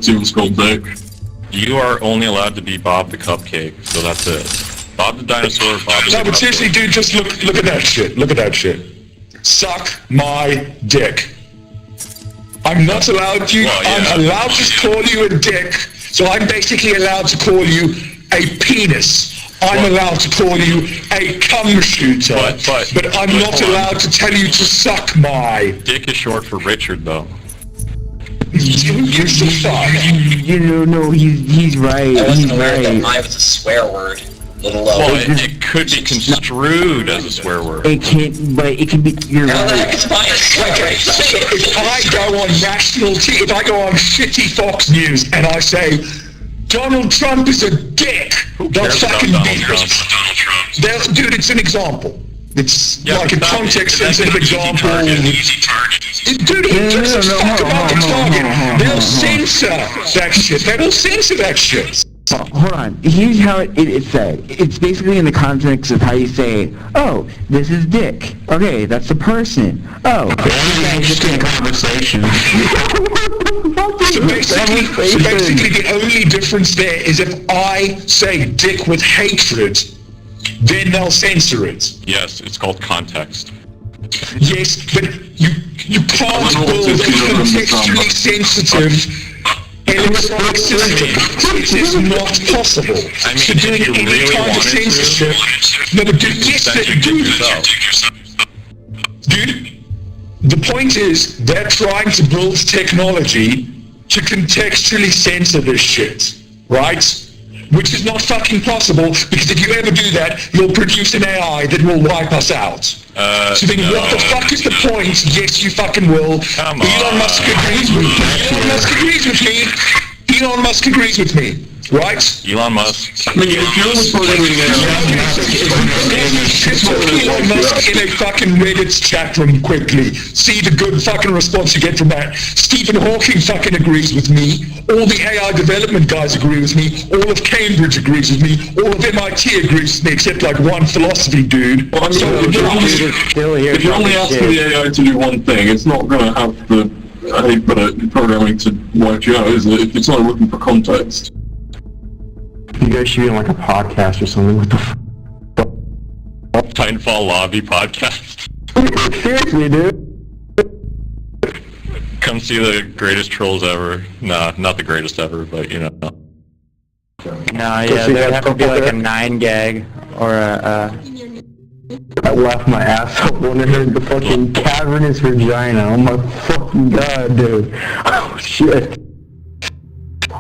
personality was called Dick. You are only allowed to be Bob the Cupcake, so that's it. Bob the Dinosaur, Bob the No, but Cupcake. seriously, dude, just look at that shit. Look at that shit. Suck my dick. I'm not allowed to. Well, yeah. I'm allowed to call you a dick, so I'm basically allowed to call you a penis. I'm allowed to call you a cum shooter, but I'm not allowed to tell you to suck my... Dick is short for Richard, though. You should fuck. No, he's right. I wasn't He's aware that right. my was a swear word. Little Well, it could be construed as a swear word. It can't, but it can be. You're How the heck right. is mine a swear word? So if I go on national TV, if I go on shitty Fox News and I say, Donald Trump is a dick, they'll cares about fucking Donald beat Trump? Dude, it's an example. It's Yeah, like a but that- context-sensitive that's an easy example. target. Dude, he gives a fuck about the target. They'll censor that shit. They will censor that shit. Hold on. Here's how it's said. It's basically in the context of how you say, "Oh, this is Dick." Okay, that's the person. Oh, Just in a conversation. So basically, the only difference there is if I say dick with hatred, then they'll censor it. Yes, it's called context. Yes, but you can't build a contextually sensitive electronic system. It is not possible. I mean, So if doing you any really kind of wanted to, censorship... No, but dude, yes, censor dick dude, yourself. dude, the point is, they're trying to build technology to contextually censor this shit, right? Which is not fucking possible, because if you ever do that, you'll produce an AI that will wipe us out. So then what the fuck is the point? Yes, you fucking will. Come Elon on. Musk agrees with me. Elon Musk agrees with me. Elon Musk agrees with me, right? Elon Musk. I mean, if you're supporting Elon Musk in a fucking Reddit chat room quickly. See the good fucking response you get from that. Stephen Hawking fucking agrees with me. All the AI development guys agree with me. All of Cambridge agrees with me. All of MIT agrees with me, except like one philosophy dude. Well, I mean, So if you're only asking the AI to do one thing, it's not going to have the programming to wipe you out, is it? If it's only looking for context. You guys should be on like a podcast or something. What the Titanfall Lobby podcast. Seriously, dude. Come see the greatest trolls ever. Nah, not the greatest ever, but you know. No, yeah, there'd have to be like a 9-gag or a I laughed my ass off when I heard the fucking cavernous vagina. Oh my fucking god, dude. Oh shit.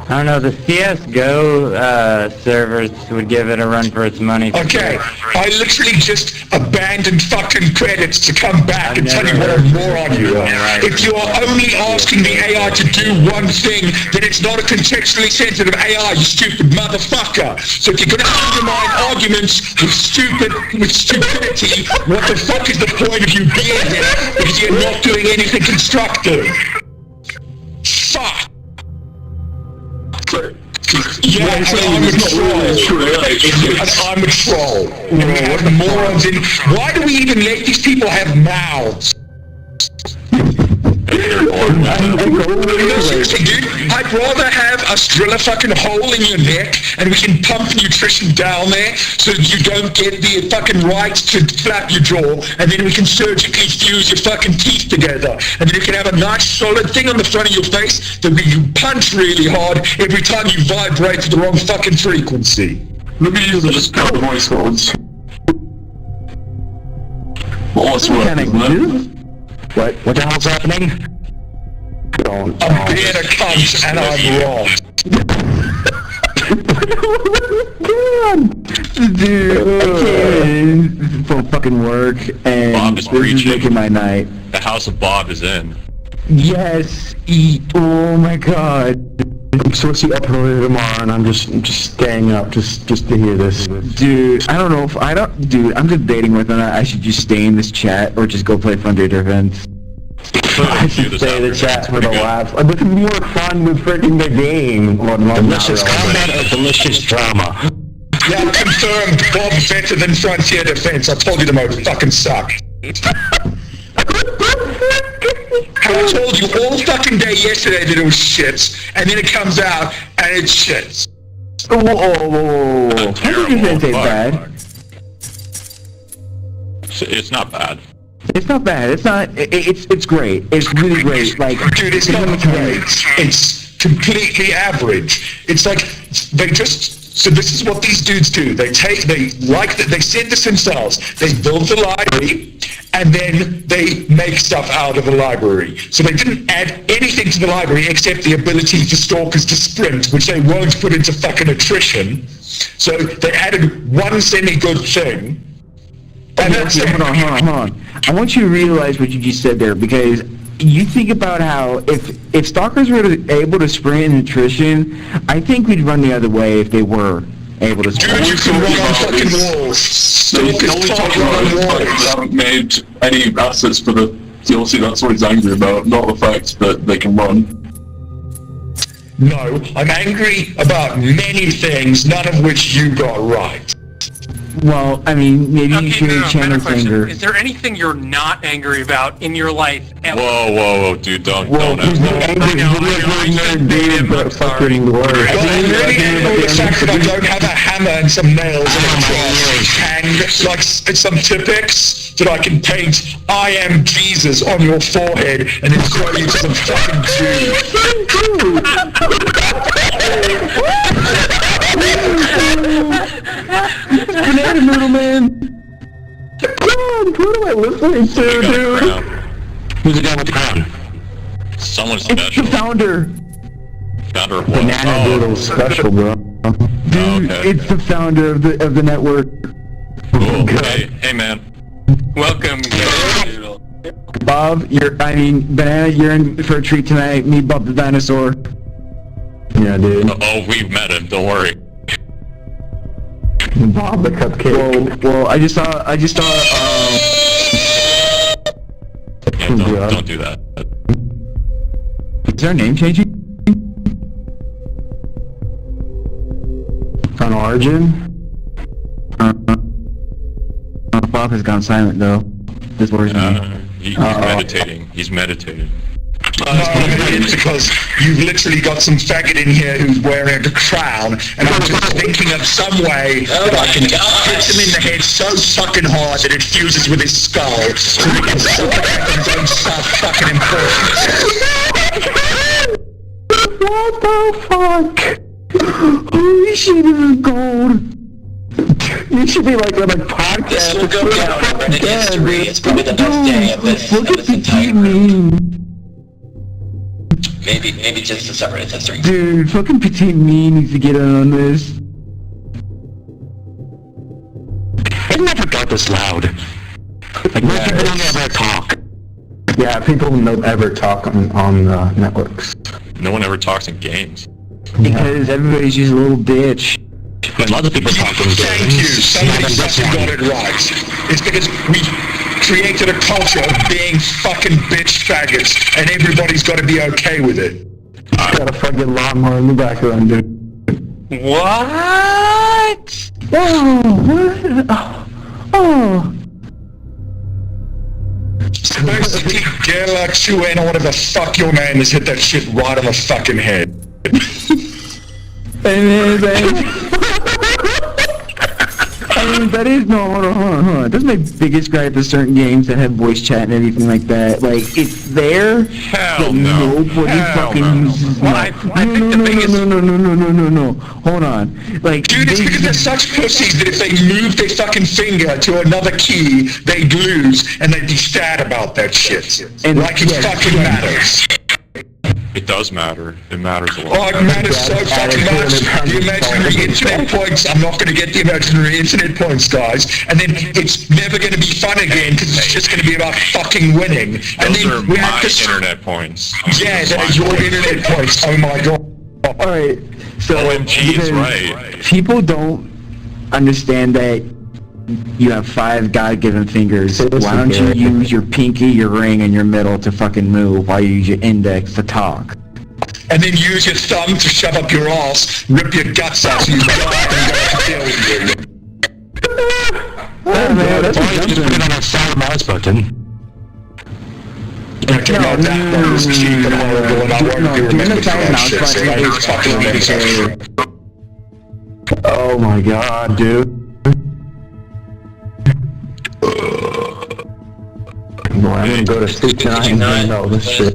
I don't know, the CSGO servers would give it a run for its money. Okay, I literally just abandoned fucking credits to come back and tell you what a moron you are. If you are only asking the AI to do one thing, then it's not a contextually sensitive AI, you stupid motherfucker. So if you're gonna undermine arguments with stupidity, what the fuck is the point of you being here? Because you're not doing anything constructive. Fuck. Yeah, and I'm a troll. And I'm a troll. And we have the morons in... Why do we even let these people have mouths? No, seriously, dude, I'd rather have us drill a fucking hole in your neck and we can pump nutrition down there so that you don't get the fucking right to flap your jaw, and then we can surgically fuse your fucking teeth together, and then you can have a nice solid thing on the front of your face that you punch really hard every time you vibrate to the wrong fucking frequency. Maybe use it just cut voice chords. Well, it's work, isn't it? What the hell's happening? I'm being a cunt and I'm wrong. Dude, I can't. This is so fucking work, and Bob is this is preaching. making my night. The House of Bob is in. Yes, oh my god. I'm supposed to be up early tomorrow, and I'm just staying up just to hear this. Dude, I don't know if dude, I'm debating whether or not I should just stay in this chat or just go play Thunder Defense. I should stay in the chat for the laughs. This is more fun than freaking the game. Well, Delicious combat or delicious drama? Yeah, confirmed. Bob's better than Frontier Defense. I told you the mode fucking suck. How I told you all fucking day yesterday that it was shit, and then it comes out and it's shit. Whoa. How could you say it's bad? It's not bad. It's not bad. It's not. It's great. It's really great. Like, dude, it's not great. It's completely average. It's like they just. So this is what these dudes do. They said this themselves. They build the library, and then they make stuff out of the library. So they didn't add anything to the library except the ability for stalkers to sprint, which they won't put into fucking attrition. So they added one semi-good thing. And that's it. Hold on. I want you to realize what you just said there, because you think about how if stalkers were able to sprint in attrition, I think we'd run the other way if they were able to sprint. Dude, you can run on fucking walls. They haven't made any assets for the DLC, that's what he's angry about, not the fact that they can run. No, I'm angry about many things, none of which you got right. Well, I mean, maybe you should channel anger. Is there anything you're not angry about in your life ever? Whoa, dude, don't He's not angry. But fucking worse. I'm really angry with the fact that I don't have a hammer and some nails and a cross and like some Tipex that I can paint I am Jesus on your forehead and then throw you to some fucking Banana Noodle Man! God, what am I listening to, dude? Who's the guy with the crown? Someone It's special. the founder! Founder of what? Banana Doodle special, bro. Dude, okay. it's the founder of the network. Cool. Hey, man. Welcome, Bob, Banana, you're in for a treat tonight. Meet Bob the Dinosaur. Yeah, dude. Oh, we've met him. Don't worry. Bob the Cupcake. Well, I just saw, Yeah, don't do that. is there a name changing? On Origin? Bob has gone silent, though. This version. He's meditating. He's meditating. It's because you've literally got some faggot in here who's wearing a crown, and I'm just thinking of some way that I can hit him in the head so fucking hard that it fuses with his skull, so he can suck it up and don't stop fucking important. What the fuck? Holy shit, this is gold. You should be like on a podcast. This will go down in Reddit history. It's probably the best day of this entire meme. Maybe just a separate history. Dude, fucking Petite Mean needs to get in on this. It never got this loud. Like, most people don't ever talk. Yeah, people don't ever talk on networks. No one ever talks in games. Because everybody's just a little bitch. When lots of people talk in games. Thank you. Somebody fucking got it right. It's because we created a culture of being fucking bitch faggots, and everybody's got to be okay with it. Got a fucking lawnmower in the background, dude. What? Oh. So basically, Gerlach, Chuen, or whatever the fuck your name is, hit that shit right on the fucking head. That is, no, hold on. That's my biggest gripe with certain games that have voice chat and everything like that. Like, it's there, Hell but no. nobody fucking uses it. Well, I think the biggest... No. Hold on. Like, Dude, it's because they're such pussies that if they move their fucking finger to another key, they'd lose, and they'd be sad about that shit. And like it yes, fucking matters. It does matter. It matters a lot. Oh, it matters so fucking much. The imaginary internet points, I'm not going to get the imaginary internet points, guys. And then it's never going to be fun again because it's just going to be about fucking winning. And Those are then we my have to... internet points. Yeah, that is your internet points. Oh my god. alright, so... OMG is because right. People don't understand that you have 5 God-given fingers. Why don't you use your pinky, your ring, and your middle to fucking move while you use your index to talk? And then use your thumb to shove up your ass, rip your guts out so you die and go to kill you. Man, that's Or you just put it on a silent mouse button. Okay, well, that was cheap and horrible, and I won't be remembered for that shit, so don't fucking remember that. Oh my god, dude. Boy, I'm gonna go to sleep tonight and think about this shit.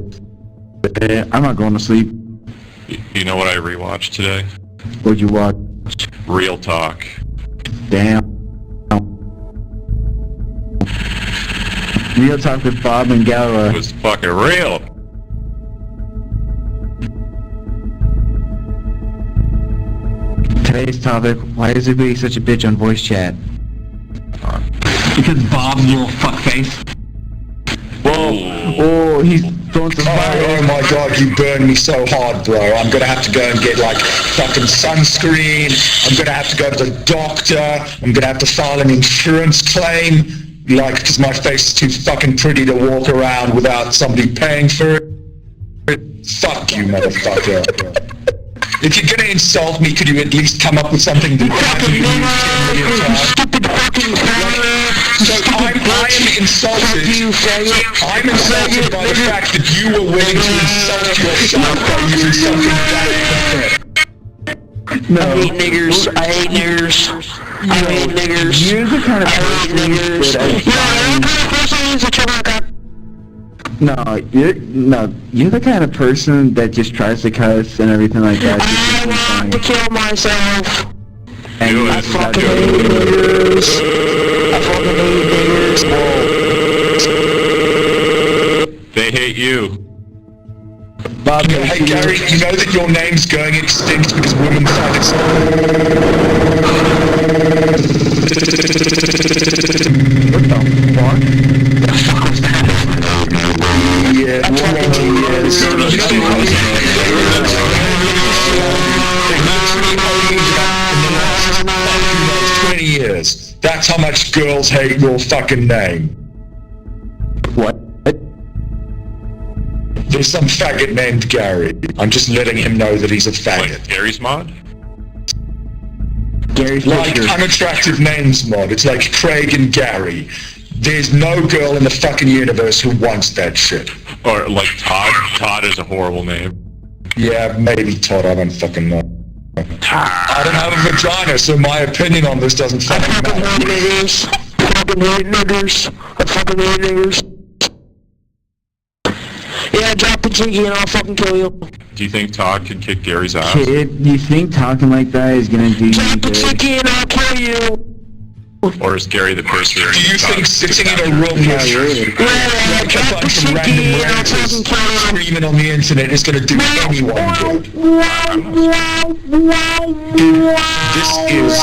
I'm not going to sleep. You know what I rewatched today? What'd you watch? Real Talk. Damn. Real Talk with Bob and It Gala. was fucking real. Today's topic, why is everybody such a bitch on voice chat? Because Bob's a little fuckface. Whoa. Oh, he's throwing some fire. Oh my god, you burned me so hard, bro. I'm gonna have to go and get, like, fucking sunscreen. I'm gonna have to go to the doctor. I'm gonna have to file an insurance claim. Like, because my face is too fucking pretty to walk around without somebody paying for it. Fuck you, motherfucker. If you're gonna insult me, could you at least come up with something that hasn't been used 10 million times? So I am insulted. I'm insulted by the fact that you were willing to insult yourself by using something that No. I hate niggers. I hate niggers. I hate niggers. You're the kind of person that I find... you're the kind of person that just tries to cuss and everything like that. I want to kill myself. And Do I it. fucking hate niggers. I fucking hate niggers. They hate you. Bob, Hey Gary, you know that your name's going extinct because women find it so... Yeah, 20 years. That's how much girls hate your fucking name. What? There's some faggot named Gary. I'm just letting him know that he's a faggot. Like Gary's mod? Gary Like Fisher. unattractive names mod. It's like Craig and Gary. There's no girl in the fucking universe who wants that shit. Or like Todd. Todd is a horrible name. Yeah, maybe Todd, I don't fucking know. I don't have a vagina, so my opinion on this doesn't fucking matter. Niggers. I fucking hate niggers. I fucking hate niggers. Yeah, drop the jiggy and I'll fucking kill you. Do you think Todd could kick Gary's ass? Kid, you think talking like that is gonna do you Drop the good? jiggy and I'll kill you. Or is Gary the pisser? Do you think sitting in a room with like a bunch of random ranchers screaming on the internet is gonna do anyone good? This is a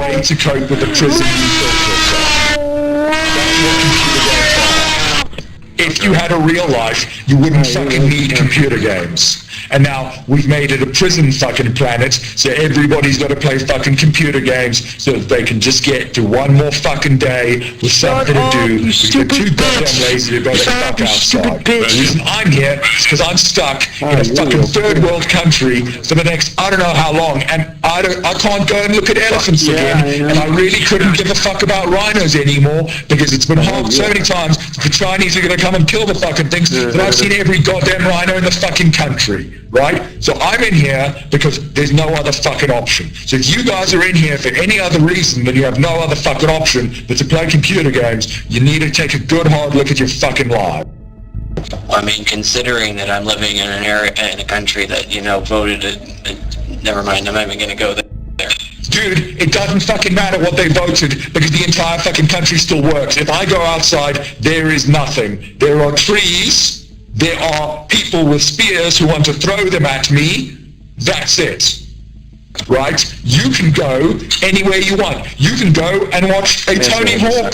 way to cope with the prison you built yourself. That's what computer games are. If you had a real life, you wouldn't fucking need computer games. And now, we've made it a prison fucking planet, so everybody's gotta play fucking computer games so that they can just get to one more fucking day with something to do, because they're too goddamn lazy to go the fuck outside. The reason I'm here is because I'm stuck in a fucking third world country for the next I don't know how long, and I can't go and look at elephants again, and I really couldn't give a fuck about rhinos anymore, because it's been honked so many times that the Chinese are gonna come and kill the fucking things that I've seen every goddamn rhino in the fucking country. Right? So I'm in here because there's no other fucking option. So if you guys are in here for any other reason than you have no other fucking option but to play computer games, you need to take a good hard look at your fucking life. I mean, considering that I'm living in an area, in a country that, voted never mind, I'm not even gonna go there. Dude, it doesn't fucking matter what they voted because the entire fucking country still works. If I go outside, there is nothing. There are trees. There are people with spears who want to throw them at me. That's it. Right? You can go anywhere you want. You can go and watch a Tony Hawk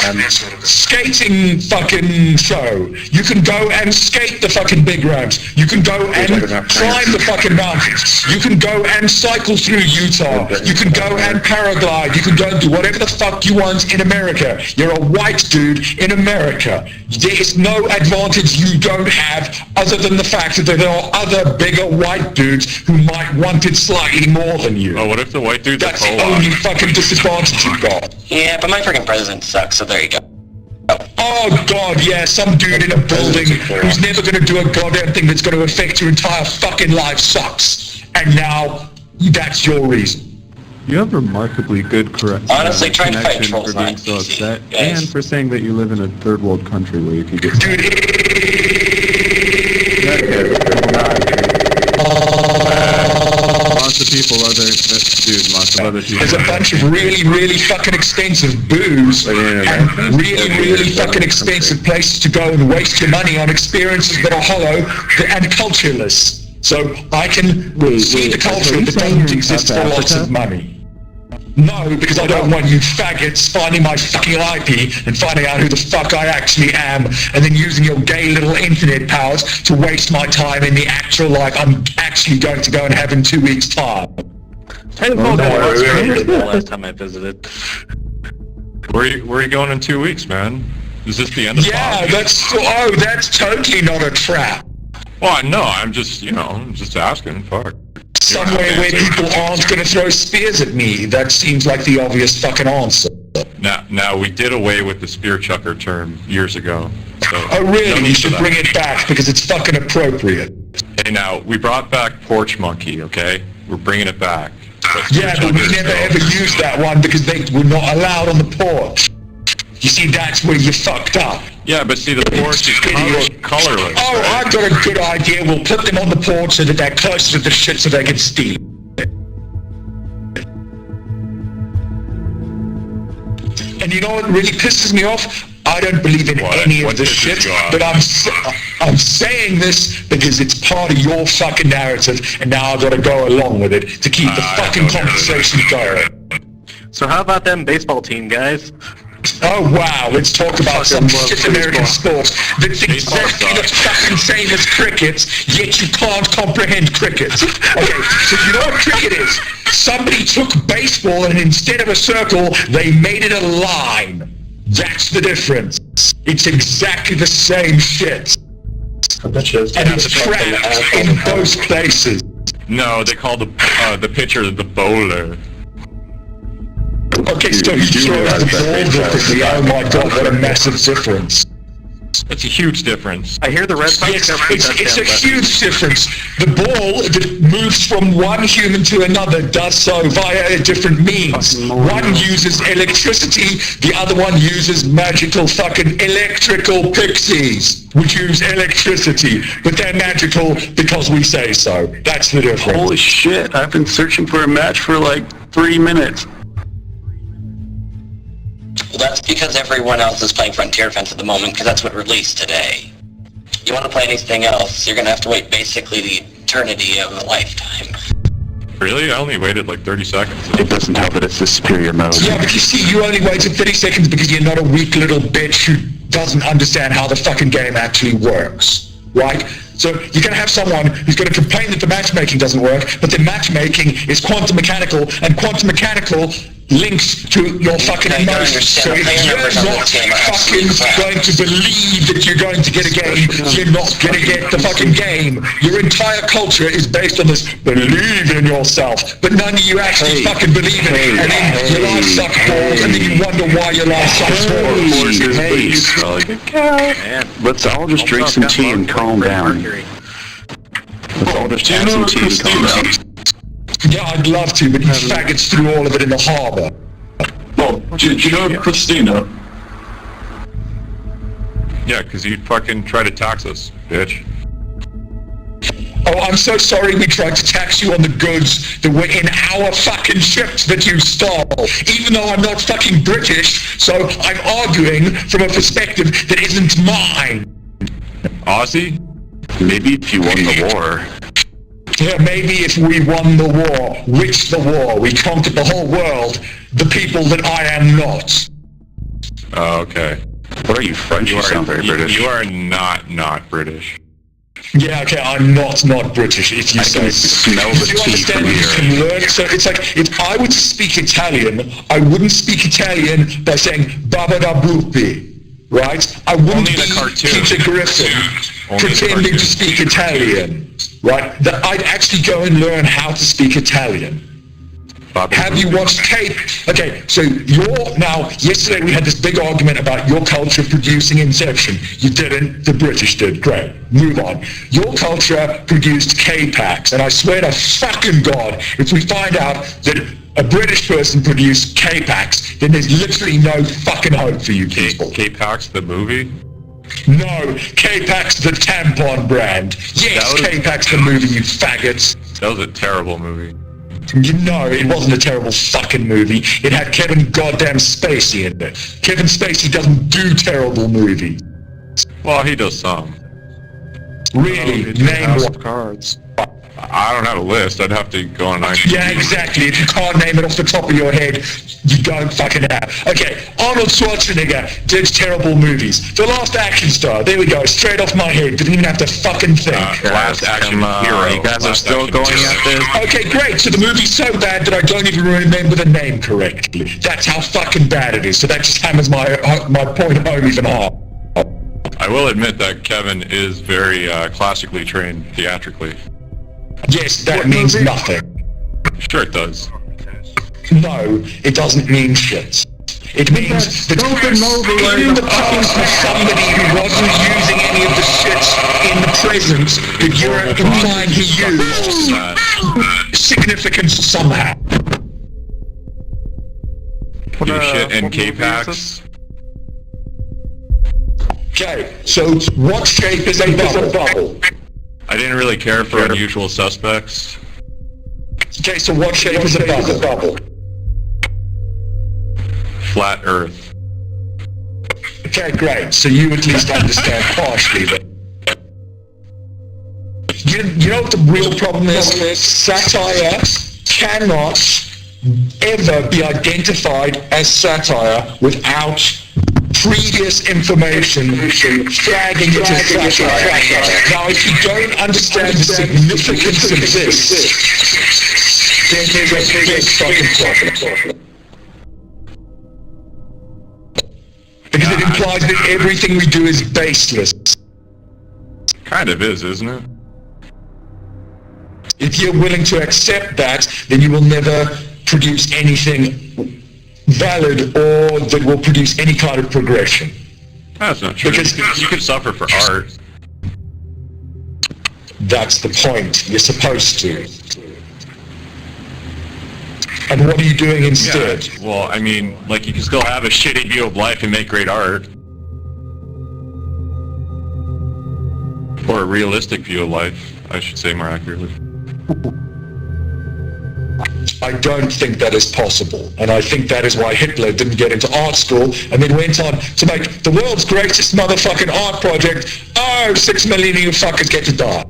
skating fucking show. You can go and skate the fucking big ramps. You can go and climb the fucking mountains. You can go and cycle through Utah. You can go and paraglide. You can go and do whatever the fuck you want in America. You're a white dude in America. There is no advantage you don't have other than the fact that there are other bigger white dudes who might want it slightly more than you. Oh, what if the white dude's That's a the only fucking disadvantage you've got. Yeah, but my freaking president sucks, so there you go. Oh, Oh God, yeah, some dude in a building who's never going to do a goddamn thing that's going to affect your entire fucking life sucks. And now, that's your reason. You have remarkably good Honestly, trying to fight connection trolls for being not so easy, upset, guys. and for saying that you live in a third world country where you can get... Dude, Lots of people, lots of other people. there's a bunch of really, really fucking expensive booze and really, really fucking expensive places to go and waste your money on experiences that are hollow and cultureless. So I can see the culture that doesn't exist for lots of money. No, because I don't want you faggots finding my fucking IP and finding out who the fuck I actually am, and then using your gay little internet powers to waste my time in the actual life I'm actually going to go and have in 2 weeks' time. Last time I visited. Where are you going in 2 weeks, man? Is this the end of Yeah, Bob? that's totally not a trap. Well, I know. I'm just, I'm just asking. Fuck. Somewhere where people aren't going to throw spears at me. That seems like the obvious fucking answer. Now we did away with the spear chucker term years ago. So Oh no really? need You for should that. bring it back because it's fucking appropriate. Hey, now we brought back porch monkey. Okay, we're bringing it back. Yeah, but we never ever used that one because they were not allowed on the porch. You see, that's where you fucked up. Yeah, but see, the porch is colorless. Oh, right? I've got a good idea. We'll put them on the porch so that they're closer to the shit so they can steal. And you know what really pisses me off? I don't believe in any of What this pisses shit, you off? but I'm saying this because it's part of your fucking narrative, and now I've got to go along with it to keep the fucking conversation going. So how about them baseball team, guys? Oh wow, let's talk about some shit American sports that's exactly the fucking same as cricket, yet you can't comprehend cricket. Okay, so you know what cricket is? Somebody took baseball and instead of a circle, they made it a line. That's the difference. It's exactly the same shit. And it's trapped in those places. No, they call the pitcher the bowler. Okay, so you sure has a ball differently. Oh my god, what a massive difference. It's a huge difference. I hear the Red Sox Yes, have it's a huge difference. The ball that moves from one human to another does so via a different means. One uses electricity, the other one uses magical fucking electrical pixies, which use electricity, but they're magical because we say so. That's the difference. Holy shit, I've been searching for a match for like 3 minutes. Well, that's because everyone else is playing Frontier Defense at the moment, because that's what released today. You want to play anything else, you're going to have to wait basically the eternity of a lifetime. Really? I only waited like 30 seconds. It doesn't help that it's the superior mode. Yeah, but you see, you only waited 30 seconds because you're not a weak little bitch who doesn't understand how the fucking game actually works, right? So you're going to have someone who's going to complain that the matchmaking doesn't work, but the matchmaking is quantum mechanical, and quantum mechanical links to your fucking I don't emotions. So understand. if The you're numbers on not this game are fucking absolute crap. going to believe that you're going to get a game, you're not going to get the fucking game. Your entire culture is based on this believe in yourself, but none of you actually fucking believe in it, and then your life sucks balls, and then you wonder why your life sucks balls. Hey, Man, let's all just drink some tea and calm down. Let's all just have some tea and calm down. Yeah, I'd love to, but you faggots threw all of it in the harbour. Well, do you know Christina? Yeah, because you fucking try to tax us, bitch. Oh, I'm so sorry we tried to tax you on the goods that were in our fucking ships that you stole. Even though I'm not fucking British, so I'm arguing from a perspective that isn't mine. Aussie? Maybe if you won the war. Yeah, maybe if we won the war, which the war, we conquered the whole world, the people that I am not. Oh, okay. What are you, French? You sound very British. You are not British. Yeah, okay, I'm not British, if you I say can smell the Do you tea understand from that you here. can learn? So it's like, if I were to speak Italian, I wouldn't speak Italian by saying Baba da Buppi, right? I wouldn't Only in be a cartoon. Peter Griffin Only in a pretending cartoon. to speak Italian, right? That I'd actually go and learn how to speak Italian. Have you watched Cape? Okay, so yesterday we had this big argument about your culture producing Inception. You didn't, the British did. Great. Move on. Your culture produced K-Pax, and I swear to fucking God, if we find out that a British person produced K-Pax, then there's literally no fucking hope for you people. K-Pax, the movie? No, K-Pax the tampon brand. Yes, K-Pax the movie, you faggots. That was a terrible movie. No, it wasn't a terrible fucking movie. It had Kevin goddamn Spacey in it. Kevin Spacey doesn't do terrible movies. Well, he does some. Really? Name one. Cards. I don't have a list. I'd have to go on IMDb. Yeah, exactly. If you can't name it off the top of your head, you don't fucking have. Okay, Arnold Schwarzenegger did terrible movies. The Last Action Star, there we go, straight off my head. Didn't even have to fucking think. Last Action Hero. You guys are still going at this? Okay, great. So the movie's so bad that I don't even remember the name correctly. That's how fucking bad it is. So that just hammers my point home even harder. I will admit that Kevin is very classically trained theatrically. Yes, that means nothing. Sure it does. No, it doesn't mean shit. It means that in the past was somebody who wasn't using any of the shit in the present that you're implying he used significance somehow. Do shit in K-Pax? Okay, so what shape is a bubble? I didn't really care for Unusual Suspects. Okay, so what shape is a bubble? Flat Earth. Okay, great. So you at least understand partially that. You know what the real problem is? Satire cannot ever be identified as satire without previous information flagging it as satire. Now, if you don't understand the significance of this, then there's a big fucking problem. Because it implies that everything we do is baseless. Kind of is, isn't it? If you're willing to accept that, then you will never produce anything valid or that will produce any kind of progression. That's not true. Because you could suffer for art. That's the point. You're supposed to. And what are you doing instead? Yeah, well, I mean, like, you can still have a shitty view of life and make great art. Or a realistic view of life, I should say more accurately. I don't think that is possible, and I think that is why Hitler didn't get into art school and then went on to make the world's greatest motherfucking art project. Oh, 6 million of you fuckers get to die.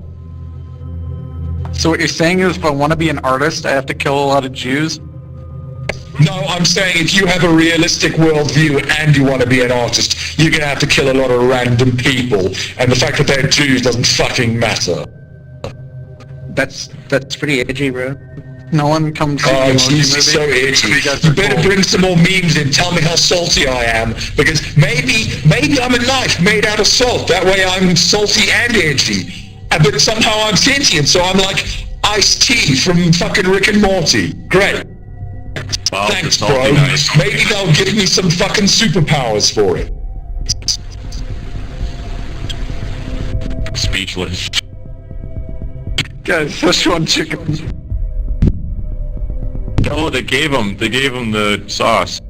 So what you're saying is if I want to be an artist, I have to kill a lot of Jews? No, I'm saying if you have a realistic worldview and you want to be an artist, you're going to have to kill a lot of random people, and the fact that they're Jews doesn't fucking matter. That's pretty edgy, bro. No one comes to the Oh, emoji Jesus, movie. so edgy. You guys You are better cool. bring some more memes in. Tell me how salty I am, because maybe I'm a knife made out of salt. That way I'm salty and edgy. But somehow I'm sentient, so I'm like Ice-T from fucking Rick and Morty. Great. Well, Thanks, it's all bro. nice. Maybe they'll give me some fucking superpowers for it. Speechless. Guys, Szechuan chicken. Oh, they gave him the sauce.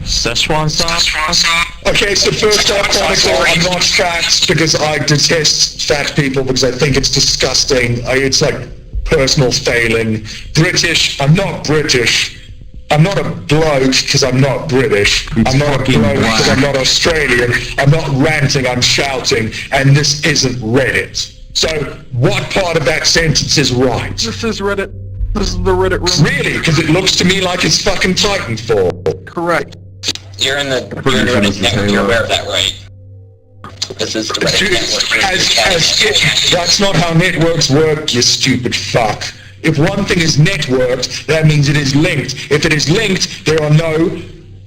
Szechuan sauce? Okay, so first off, Chronicle, I'm not fat because I detest fat people because I think it's disgusting. It's like personal failing. British, I'm not British. I'm not a bloke because I'm not British. I'm not a bloke because I'm not Australian. I'm not ranting, I'm shouting, and this isn't Reddit. So, what part of that sentence is right? This is Reddit. This is the Reddit room. Really? Because it looks to me like it's fucking Titanfall. Correct. You're in the Reddit network, you're aware of that, right? This is the Reddit network. That's not how networks work, you stupid fuck. If one thing is networked, that means it is linked. If it is linked, there are no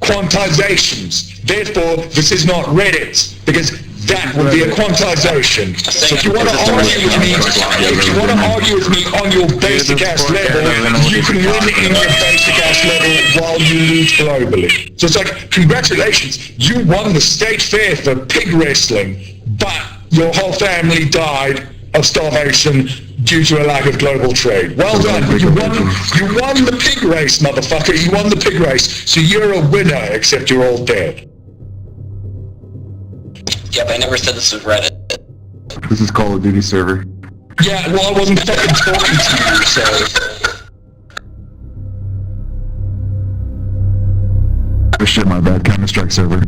quantizations. Therefore, this is not Reddit, because That would be a quantization. So if you want to argue with me, on your basic ass level, you can win in your basic ass level while you lose globally. So it's like, congratulations, you won the state fair for pig wrestling, but your whole family died of starvation due to a lack of global trade. Well done, you won the pig race, motherfucker. You won the pig race, so you're a winner, except you're all dead. Yep, I never said this was Reddit. This is Call of Duty server. Yeah, well, I wasn't fucking talking to you, so... Oh shit, my bad. Counter-Strike server.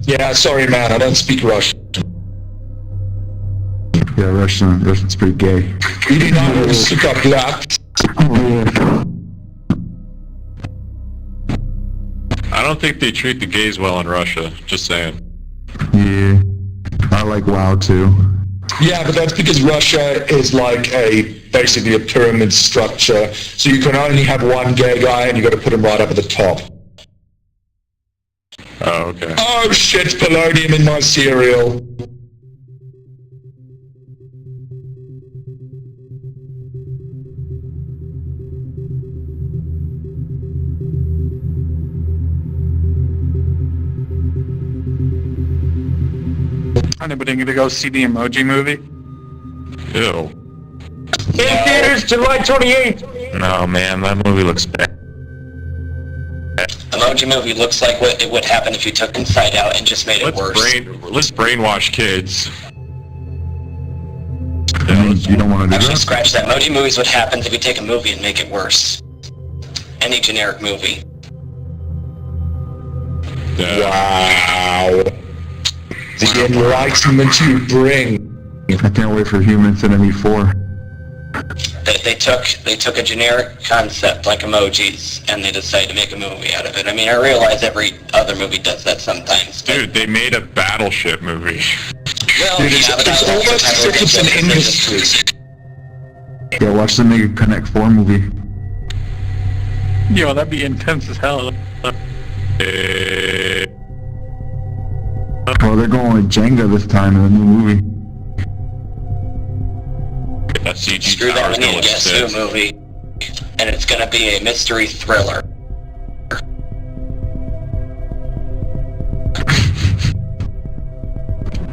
Yeah, sorry man, I don't speak Russian. Yeah, Russian's pretty gay. Или надо, сука, блядь. I don't think they treat the gays well in Russia. Just saying. Yeah. I like WoW too. Yeah, but that's because Russia is like basically a pyramid structure, so you can only have one gay guy and you got to put him right up at the top. Oh, okay. Oh shit, polonium in my cereal. Anybody gonna go see the Emoji Movie? Ew. In theaters July 28th. No, man, that movie looks bad. Emoji Movie looks like what it would happen if you took Inside Out and just made it worse. Let's brainwash kids. You don't want to do Actually, that? scratch that. Emoji Movies what happens if you take a movie and make it worse. Any generic movie. Wow. The enlightenment you bring. I can't wait for Human Centipede 4. They took a generic concept like emojis and they decided to make a movie out of it. I mean, I realize every other movie does that sometimes. Dude, they made a Battleship movie. Well, Dude, yeah, but it's almost as if it's an industry. Yeah, watch them make a Connect 4 movie. Yo, that'd be intense as hell. Well, they're going with Jenga this time in the new movie. That CG Screw that, tower's we need gonna to get a new movie. And it's gonna be a mystery thriller.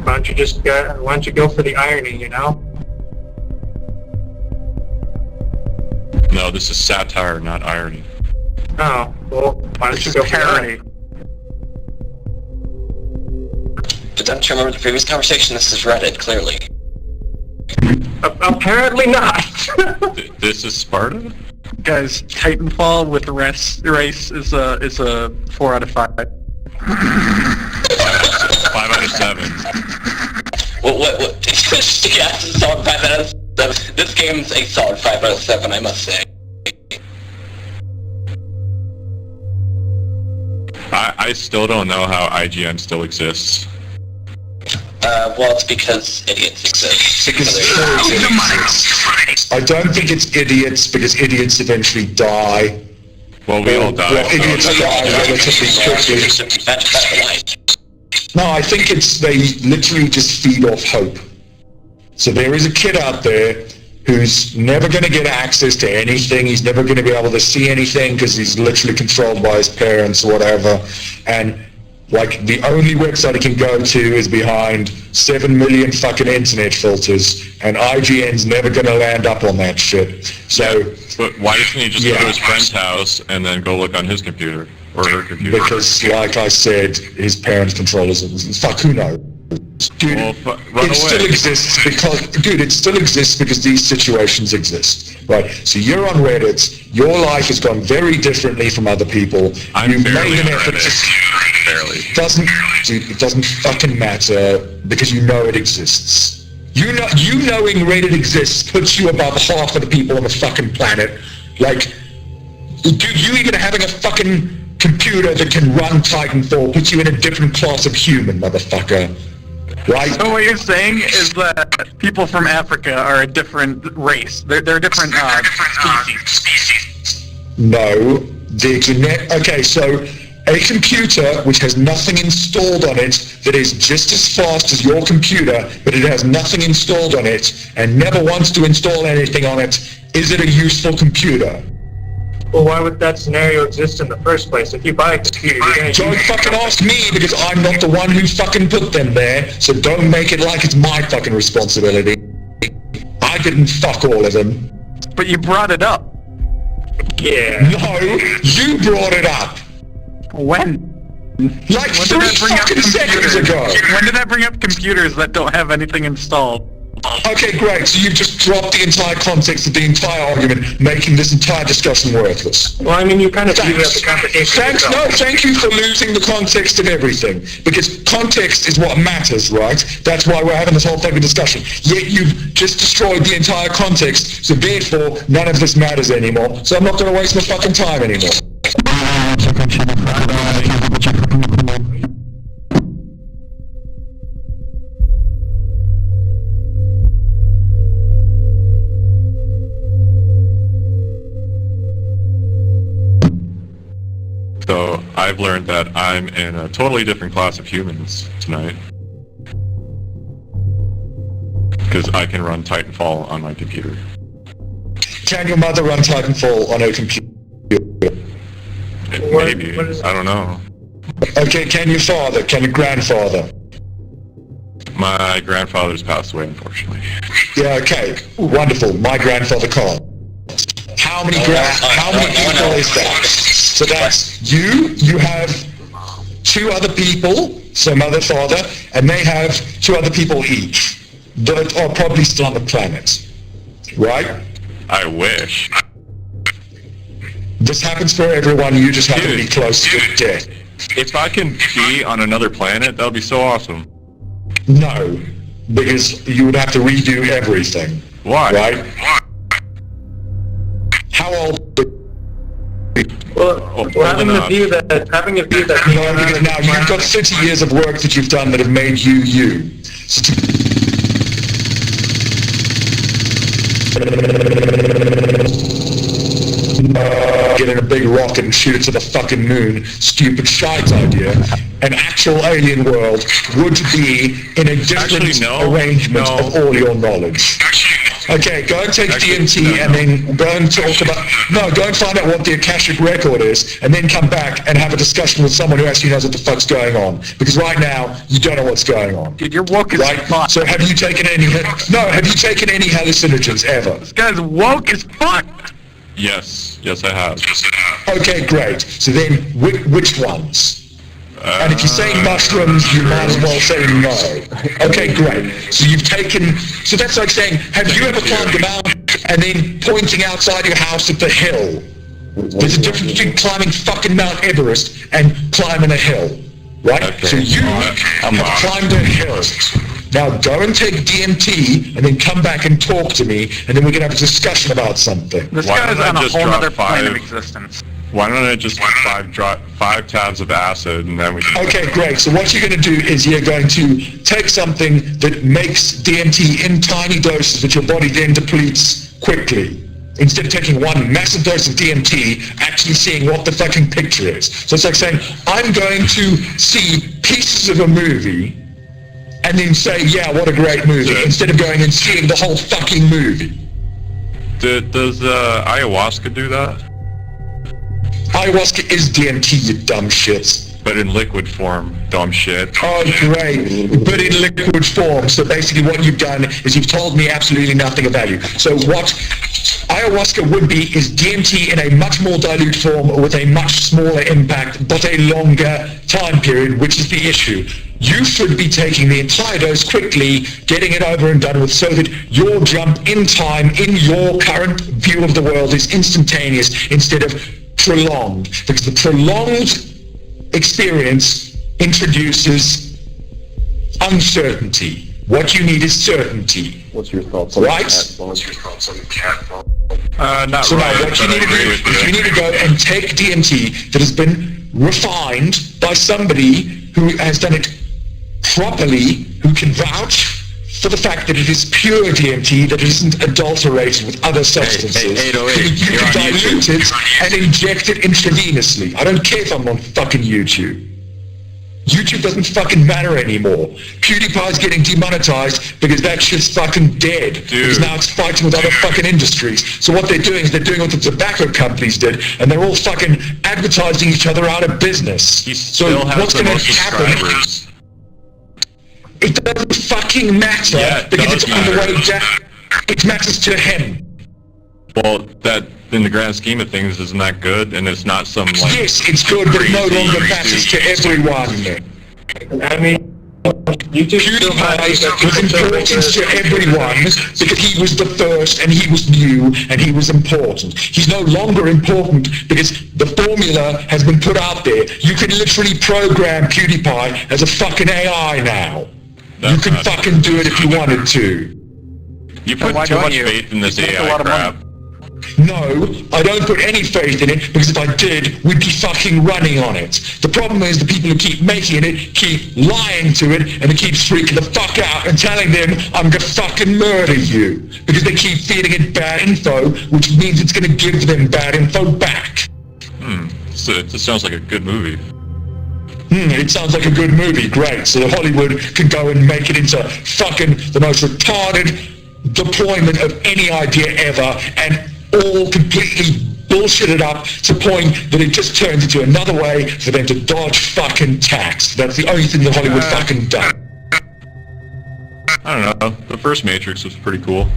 Why don't you go for the irony, you know? No, this is satire, not irony. Oh, well, why don't you go for parody? But don't you remember the previous conversation? This is Reddit, clearly. Apparently not. This is Sparta? Guys, Titanfall with race is a 4 out of 5. 5 out of 7. What? Yeah, it's a solid 5 out of 7. This game's a solid 5 out of 7, I must say. I still don't know how IGN still exists. Well, it's because idiots exist. I don't think it's idiots, because idiots eventually die. Well, we all die. Well, idiots die relatively quickly. No, I think they literally just feed off hope. So there is a kid out there who's never going to get access to anything. He's never going to be able to see anything because he's literally controlled by his parents or whatever. And like the only website he can go to is behind 7 million fucking internet filters, and IGN's never going to land up on that shit. So, but why doesn't he just go to his friend's house and then go look on his computer or her computer? Because, like I said, his parents control his. Fuck, who knows? Dude, it still exists because these situations exist, right? So you're on Reddit. Your life has gone very differently from other people. I'm barely on Reddit. Barely. It doesn't fucking matter because you know it exists. You knowing Reddit exists puts you above half of the people on the fucking planet. Like, you even having a fucking computer that can run Titanfall puts you in a different class of human, motherfucker. Right? So what you're saying is that people from Africa are a different race. They're a different species. No, okay, so a computer which has nothing installed on it that is just as fast as your computer, but it has nothing installed on it and never wants to install anything on it, is it a useful computer? Well, why would that scenario exist in the first place? If you buy a computer, you're gonna Don't fucking ask me, because I'm not the one who fucking put them there, so don't make it like it's my fucking responsibility. I didn't fuck all of them. But you brought it up. Yeah. No, you brought it up. When? Like When 3 did I bring up fucking seconds computers? ago. When did I bring up computers that don't have anything installed? Okay, great. So you've just dropped the entire context of the entire argument, making this entire discussion worthless. Well, I mean, you kind of beat up the competition. Thanks. No, thank you for losing the context of everything. Because context is what matters, right? That's why we're having this whole fucking discussion. Yet you've just destroyed the entire context, so therefore, none of this matters anymore. So I'm not going to waste my fucking time anymore. So I've learned that I'm in a totally different class of humans tonight. Because I can run Titanfall on my computer. Can your mother run Titanfall on her computer? Maybe. I don't know. Okay, can your father? Can your grandfather? My grandfather's passed away, unfortunately. Yeah, okay. Wonderful. My grandfather can't. How many people is that? So that's you have 2 other people, so mother, father, and they have 2 other people each that are probably still on the planet. Right? I wish. This happens for everyone, you just happen to be close to death. If I can be on another planet, that would be so awesome. No, because you would have to redo everything. Why? Right? How old? Well, having a view that No, because now you've got 30 years of work that you've done that have made you you. So get in a big rocket and shoot it to the fucking moon, stupid shite idea. An actual alien world would be in a different arrangement of all your knowledge. Okay, go and take DMT and then go and talk about... No, go and find out what the Akashic record is and then come back and have a discussion with someone who actually knows what the fuck's going on. Because right now, you don't know what's going on. Dude, you're woke as fuck. So have you taken any... No, have you taken any hallucinogens ever? This guy's woke as fuck! Yes, I have. Okay, great. So then, which ones? And if you're saying mushrooms, you might as well say no. Okay, great. So you've taken... So that's like saying, have you ever climbed a mountain and then pointing outside your house at the hill? There's a difference between climbing fucking Mount Everest and climbing a hill, right? Okay. So you have climbed a hill. Now go and take DMT and then come back and talk to me and then we can have a discussion about something. This guy's on a whole other plane of existence. Why don't I just drop 5 tabs of acid and then we can... Okay, great. So what you're going to do is you're going to take something that makes DMT in tiny doses that your body then depletes quickly. Instead of taking one massive dose of DMT, actually seeing what the fucking picture is. So it's like saying, I'm going to see pieces of a movie and then say, yeah, what a great movie, instead of going and seeing the whole fucking movie. Does ayahuasca do that? Ayahuasca is DMT, you dumb shit. But in liquid form, dumb shit. Oh, great. But in liquid form. So basically what you've done is you've told me absolutely nothing about you. So what ayahuasca would be is DMT in a much more dilute form with a much smaller impact, but a longer time period, which is the issue. You should be taking the entire dose quickly, getting it over and done with, so that your jump in time in your current view of the world is instantaneous instead of prolonged. Because the prolonged experience introduces uncertainty. What you need is certainty. What's your thoughts on right? What's your thoughts on the cat? Not so right, now what you need to do is you need to go and take DMT that has been refined by somebody who has done it properly, who can vouch for the fact that it is pure DMT, that it isn't adulterated with other substances. Hey, 808, you you're on can dilute YouTube. it and inject it intravenously. I don't care if I'm on fucking YouTube. YouTube doesn't fucking matter anymore. PewDiePie's getting demonetized because that shit's fucking dead. Because now it's fighting with other fucking industries. So what they're doing is they're doing what the tobacco companies did, and they're all fucking advertising each other out of business. He still has the most subscribers. It doesn't fucking matter because it's on the way down. It matters to him. Well, that, in the grand scheme of things, isn't that good? And it's not some, like... Yes, it's good, but it no longer matters to everyone. I mean, PewDiePie was important to everyone because he was the first and he was new and he was important. He's no longer important because the formula has been put out there. You can literally program PewDiePie as a fucking AI now. You can fucking do it if you wanted to. You put too much faith in this AI crap. No, I don't put any faith in it, because if I did, we'd be fucking running on it. The problem is the people who keep making it keep lying to it, and it keeps freaking the fuck out and telling them, I'm gonna fucking murder you. Because they keep feeding it bad info, which means it's gonna give them bad info back. So it sounds like a good movie. It sounds like a good movie, great. So Hollywood can go and make it into fucking the most retarded deployment of any idea ever, and all completely bullshit it up to the point that it just turns into another way for them to dodge fucking tax. That's the only thing that Hollywood fucking does. I don't know. The first Matrix was pretty cool.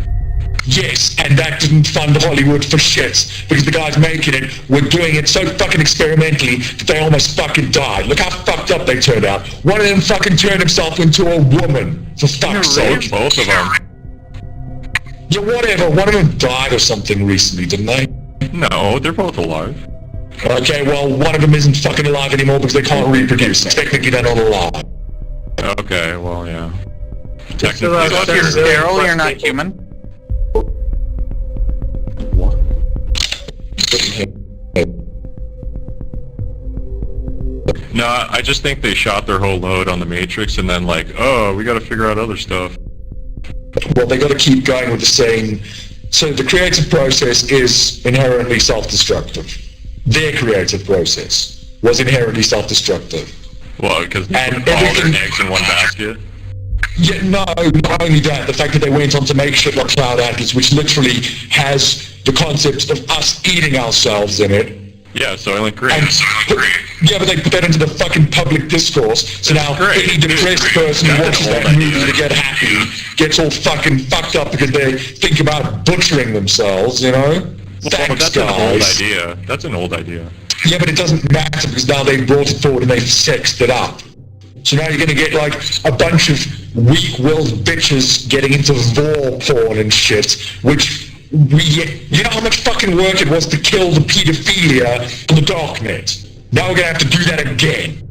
Yes, and that didn't fund Hollywood for shit, because the guys making it were doing it so fucking experimentally that they almost fucking died. Look how fucked up they turned out. One of them fucking turned himself into a woman, for fuck's sake. Both of them. Yeah, whatever. One of them died or something recently, didn't they? No, they're both alive. Okay, well, one of them isn't fucking alive anymore because they can't reproduce. Technically, they're not alive. Okay, well, yeah. Technically, So if you're sterile, you're not human? No, I just think they shot their whole load on the Matrix and then like, oh, we gotta figure out other stuff. Well, they gotta keep going with the same... So the creative process is inherently self-destructive. Their creative process was inherently self-destructive. Well, because they put all their eggs in one basket? Yeah, no, not only that, the fact that they went on to make shit like Cloud Atlas, which literally has the concept of us eating ourselves in it. Yeah, Soylent Green. Yeah, but they put that into the fucking public discourse, so now any depressed person who watches that movie to get happy gets all fucking fucked up because they think about butchering themselves, you know? Well, that's an old idea. That's an old idea. Yeah, but it doesn't matter because now they've brought it forward and they've sexed it up. So now you're going to get like a bunch of weak-willed bitches getting into vor porn and shit, which you know how much fucking work it was to kill the pedophilia on the darknet? Now we're going to have to do that again.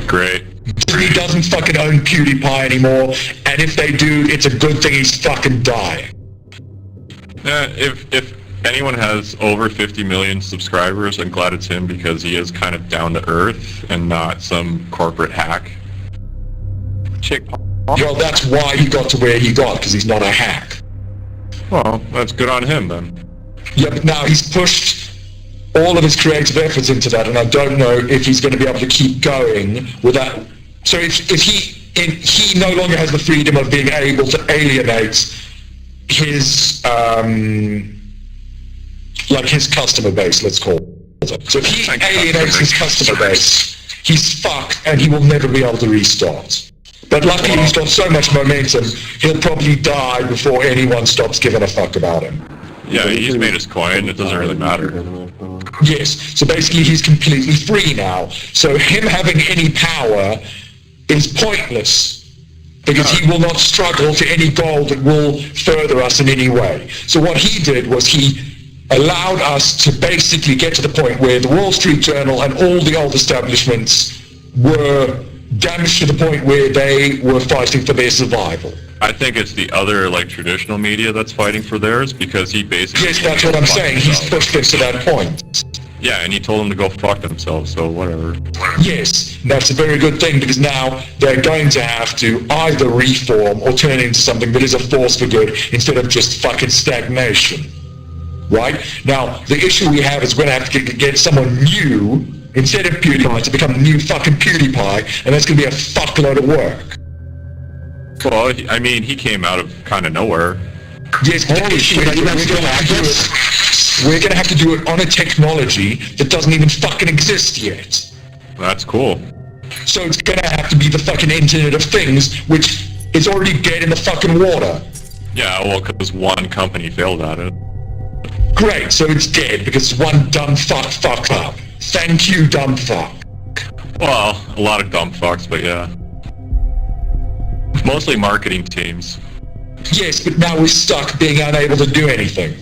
Great. Disney doesn't fucking own PewDiePie anymore, and if they do, it's a good thing he's fucking dying. If anyone has over 50 million subscribers, I'm glad it's him because he is kind of down to earth and not some corporate hack. Well, that's why he got to where he got, because he's not a hack. Well, that's good on him then. Yeah, but now he's pushed all of his creative efforts into that, and I don't know if he's going to be able to keep going with that. So if he no longer has the freedom of being able to alienate his like his customer base, let's call it. So if he alienates his customer base, he's fucked, and he will never be able to restart. But luckily he's got so much momentum, he'll probably die before anyone stops giving a fuck about him. Yeah, he's made his coin, it doesn't really matter. Yes, so basically he's completely free now. So him having any power is pointless, because he will not struggle to any goal that will further us in any way. So what he did was he allowed us to basically get to the point where the Wall Street Journal and all the old establishments were damaged to the point where they were fighting for their survival. I think it's the other, like, traditional media that's fighting for theirs, because he basically... Yes, that's what I'm saying. He's pushed us to that point. Yeah, and he told them to go fuck themselves, so whatever. Yes, that's a very good thing because now they're going to have to either reform or turn into something that is a force for good instead of just fucking stagnation. Right? Now, the issue we have is we're going to have to get someone new instead of PewDiePie to become new fucking PewDiePie, and that's going to be a fuckload of work. Well, I mean, he came out of kind of nowhere. Yes, but the issue is we're going to have to do it on a technology that doesn't even fucking exist yet. That's cool. So it's going to have to be the fucking Internet of Things, which is already dead in the fucking water. Yeah, well, because one company failed at it. Great, so it's dead because one dumb fucked up. Thank you, dumb fuck. Well, a lot of dumb fucks, but yeah. Mostly marketing teams. Yes, but now we're stuck being unable to do anything.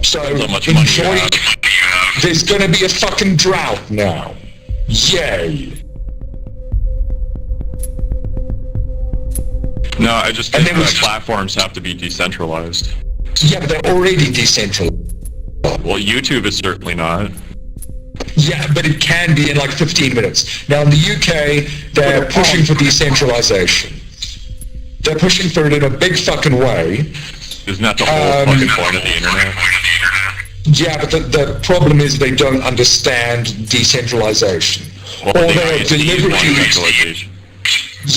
So, enjoy. There's gonna be a fucking drought now. Yay. No, I just think that platforms have to be decentralized. Yeah, but they're already decentralized. Well, YouTube is certainly not. Yeah, but it can be in like 15 minutes. Now in the UK, they're pushing for decentralization. They're pushing for it in a big fucking way. Isn't that the whole fucking point of the internet? Yeah, but the problem is they don't understand decentralization. Well, or they're deliberately...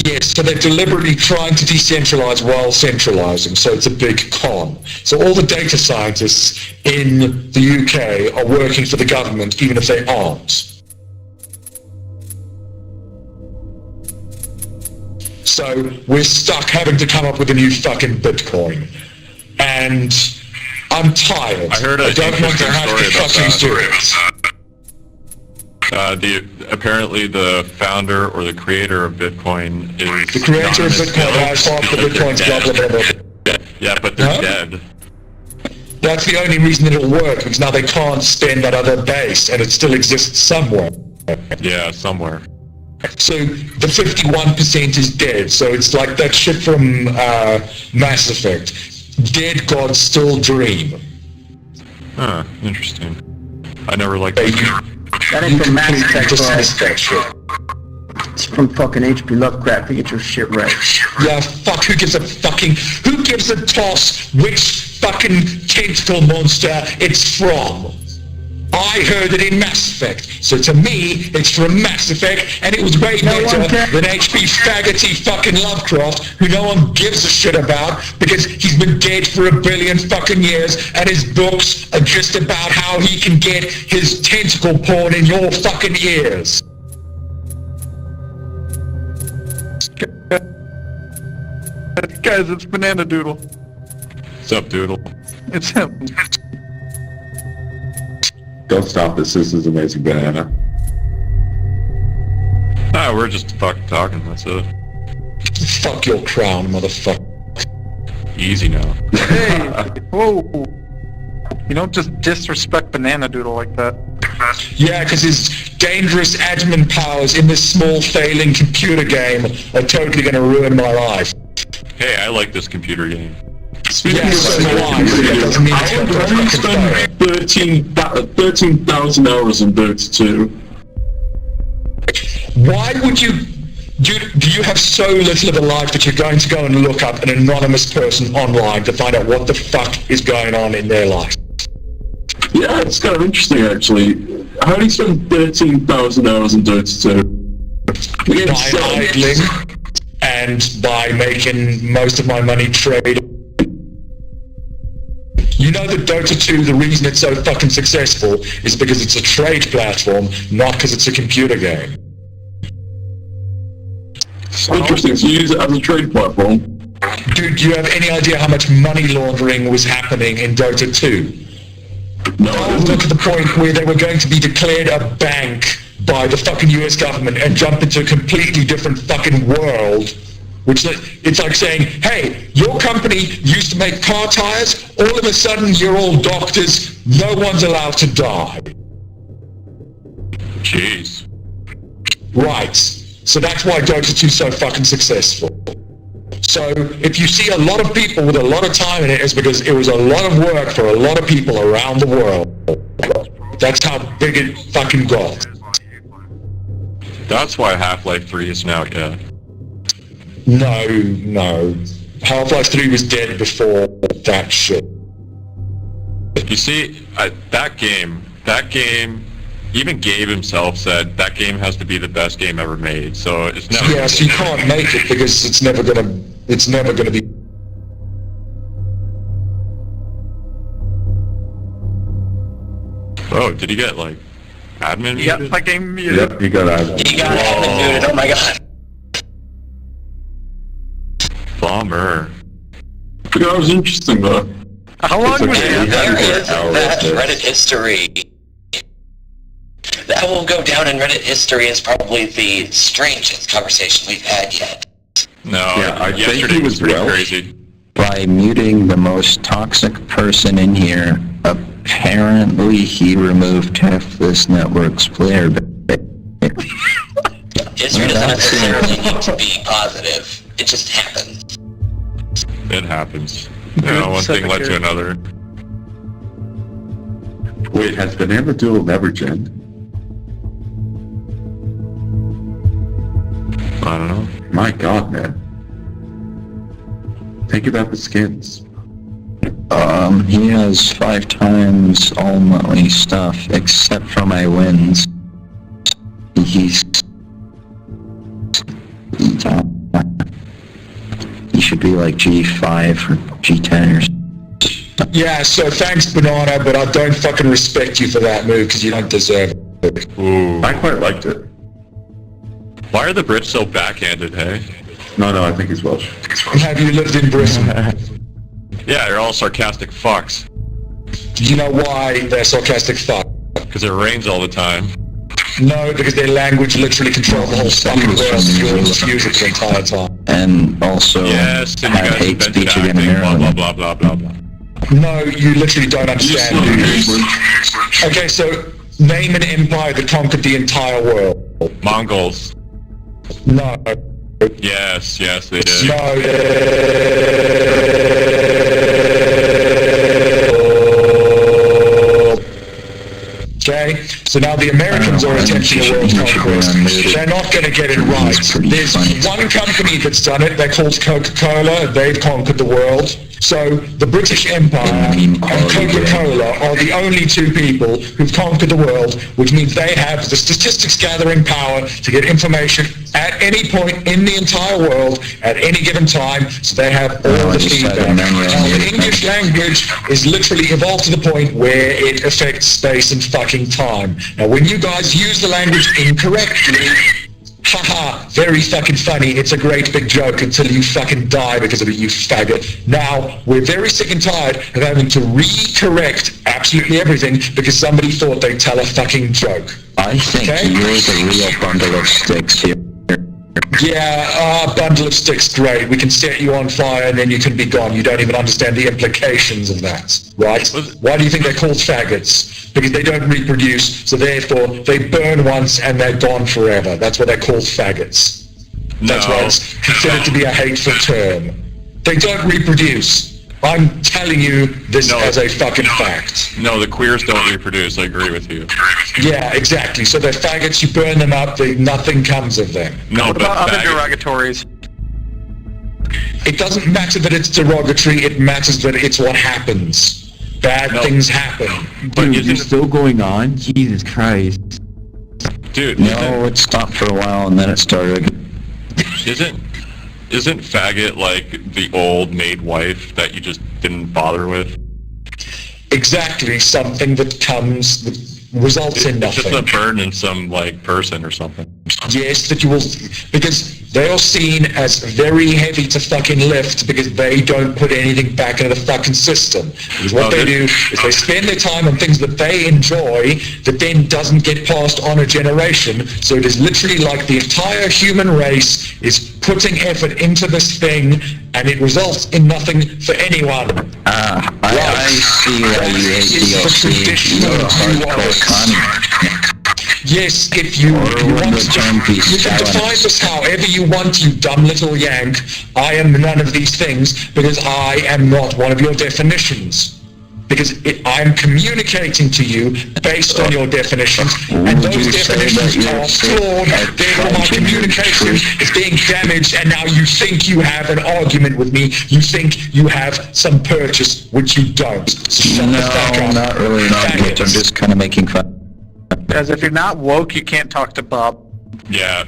Yes, so they're deliberately trying to decentralize while centralizing, so it's a big con. So all the data scientists in the UK are working for the government, even if they aren't. So we're stuck having to come up with a new fucking Bitcoin. And I'm tired. I heard I don't want to have to fucking do it. Apparently the founder or the creator of Bitcoin is... The creator of Bitcoin has half the Bitcoins, blah, blah, blah, blah. Yeah, but they're dead. That's the only reason it'll work, because now they can't spend that other base, and it still exists somewhere. Yeah, somewhere. So the 51% is dead, so it's like that shit from Mass Effect. Dead gods still dream. Huh, interesting. I never liked that. That ain't from Mass Effect, it's from fucking H.P. Lovecraft. Get your shit right. Yeah, fuck, who gives a toss which fucking tentacle monster it's from? I heard it in Mass Effect, so to me, it's from Mass Effect, and it was way better than H.P. Faggoty fucking Lovecraft, who no one gives a shit about, because he's been dead for 1 billion fucking years, and his books are just about how he can get his tentacle porn in your fucking ears. Guys, it's Banana Doodle. What's up, Doodle? It's him. Don't stop this. This is Amazing Banana. Nah, we're just fucking talking, that's it. Fuck your crown, motherfucker. Easy now. Hey, whoa. You don't just disrespect Banana Doodle like that. Yeah, because his dangerous admin powers in this small failing computer game are totally going to ruin my life. Hey, I like this computer game. Speaking of I spent 13,000 hours in Dota 2. Why would you... Do you have so little of a life that you're going to go and look up an anonymous person online to find out what the fuck is going on in their life? Yeah, it's kind of interesting, actually. How do you spend 13,000 hours in Dota 2? By idling and by making most of my money trading. You know that Dota 2, the reason it's so fucking successful is because it's a trade platform, not because it's a computer game. Interesting, so you use it as a trade platform. Dude, do you have any idea how much money laundering was happening in Dota 2? No. Look at the point where they were going to be declared a bank by the fucking US government and jump into a completely different fucking world. Which it's like saying, hey, your company used to make car tires, all of a sudden you're all doctors, no one's allowed to die. Jeez. Right. So that's why Dota 2 is so fucking successful. So if you see a lot of people with a lot of time in it, it's because it was a lot of work for a lot of people around the world. That's how big it fucking got. That's why Half-Life 3 isn't out yet. No. Half-Life 3 was dead before that shit. You see, that game, even Gabe himself said that game has to be the best game ever made, so it's never... Yeah, so you can't make it because it's never gonna be... Oh, did he get, like, admin muted? Yep, my game muted. Yep, you got admin. You got admin muted, oh my god. Bummer. That was interesting, though. How long was it? There is that Reddit history. That will go down in Reddit history as probably the strangest conversation we've had yet. No, Yeah, I think yesterday he was was pretty Welsh. crazy. By muting the most toxic person in here, apparently he removed half this network's player base. History doesn't necessarily need to be positive. It just happens. It happens. You know, one thing led to another. Wait, has been able to dual leverage end? I don't know. My god, man. Think about the skins. He has 5 times all my stuff, except for my wins. He should be like G5 or G10 or something. Yeah, so thanks, Banana, but I don't fucking respect you for that move because you don't deserve it. Ooh. I quite liked it. Why are the Brits so backhanded, hey? No, I think he's Welsh. Have you lived in Britain? Yeah, they're all sarcastic fucks. Do you know why they're sarcastic fuck? Because it rains all the time. No, because their language literally controls the whole fucking world and you're confused the entire time. And also Yes, and you have guys hate invented speech against acting, blah, Maryland. blah, blah, blah, blah, blah. No, you literally don't understand. Okay, so name an empire that conquered the entire world. Mongols. No. Yes, they did. No. Okay, so now the Americans are attempting a world conquest. They're not going to get it right. There's one company that's done it. They're called Coca-Cola. They've conquered the world. So the British Empire and Coca-Cola are the only two people who've conquered the world, which means they have the statistics gathering power to get information at any point in the entire world at any given time, so they have all the feedback. Now, the English language is literally evolved to the point where it affects space and fucking time. Now, when you guys use the language incorrectly, haha, very fucking funny, it's a great big joke until you fucking die because of it, you faggot. Now, we're very sick and tired of having to re-correct absolutely everything because somebody thought they'd tell a fucking joke. I think you're the real bundle of sticks here. Yeah, bundle of sticks, great. We can set you on fire and then you can be gone. You don't even understand the implications of that, right? Why do you think they're called faggots? Because they don't reproduce, so therefore they burn once and they're gone forever. That's why they're called faggots. That's why it's considered to be a hateful term. They don't reproduce. I'm telling you this as a fucking fact. No, the queers don't reproduce, I agree with you. Yeah, exactly. So they're faggots, you burn them up, nothing comes of them. No, what about other derogatories? It doesn't matter that it's derogatory, it matters that it's what happens. Bad things happen. But dude, it's still going on? Jesus Christ. Dude, no, it stopped for a while and then it started. Isn't faggot like the old maid wife that you just didn't bother with? Exactly, something that results in nothing. It's just a burden in some, like, person or something. Yes, that you will, because they are seen as very heavy to fucking lift because they don't put anything back into the fucking system. Because what they do is they spend their time on things that they enjoy that then doesn't get passed on a generation. So it is literally like the entire human race is putting effort into this thing and it results in nothing for anyone. I see why you hate DLC. You're a hardcore Connie. Yes, if you want to, you can define this however you want, you dumb little yank. I am none of these things because I am not one of your definitions. Because I'm communicating to you based on your definitions, and those definitions are flawed, therefore my communication is being damaged, and now you think you have an argument with me, you think you have some purchase, which you don't. So shut the fuck up. Not really an argument, I'm just kind of making fun. Because if you're not woke, you can't talk to Bob. Yeah,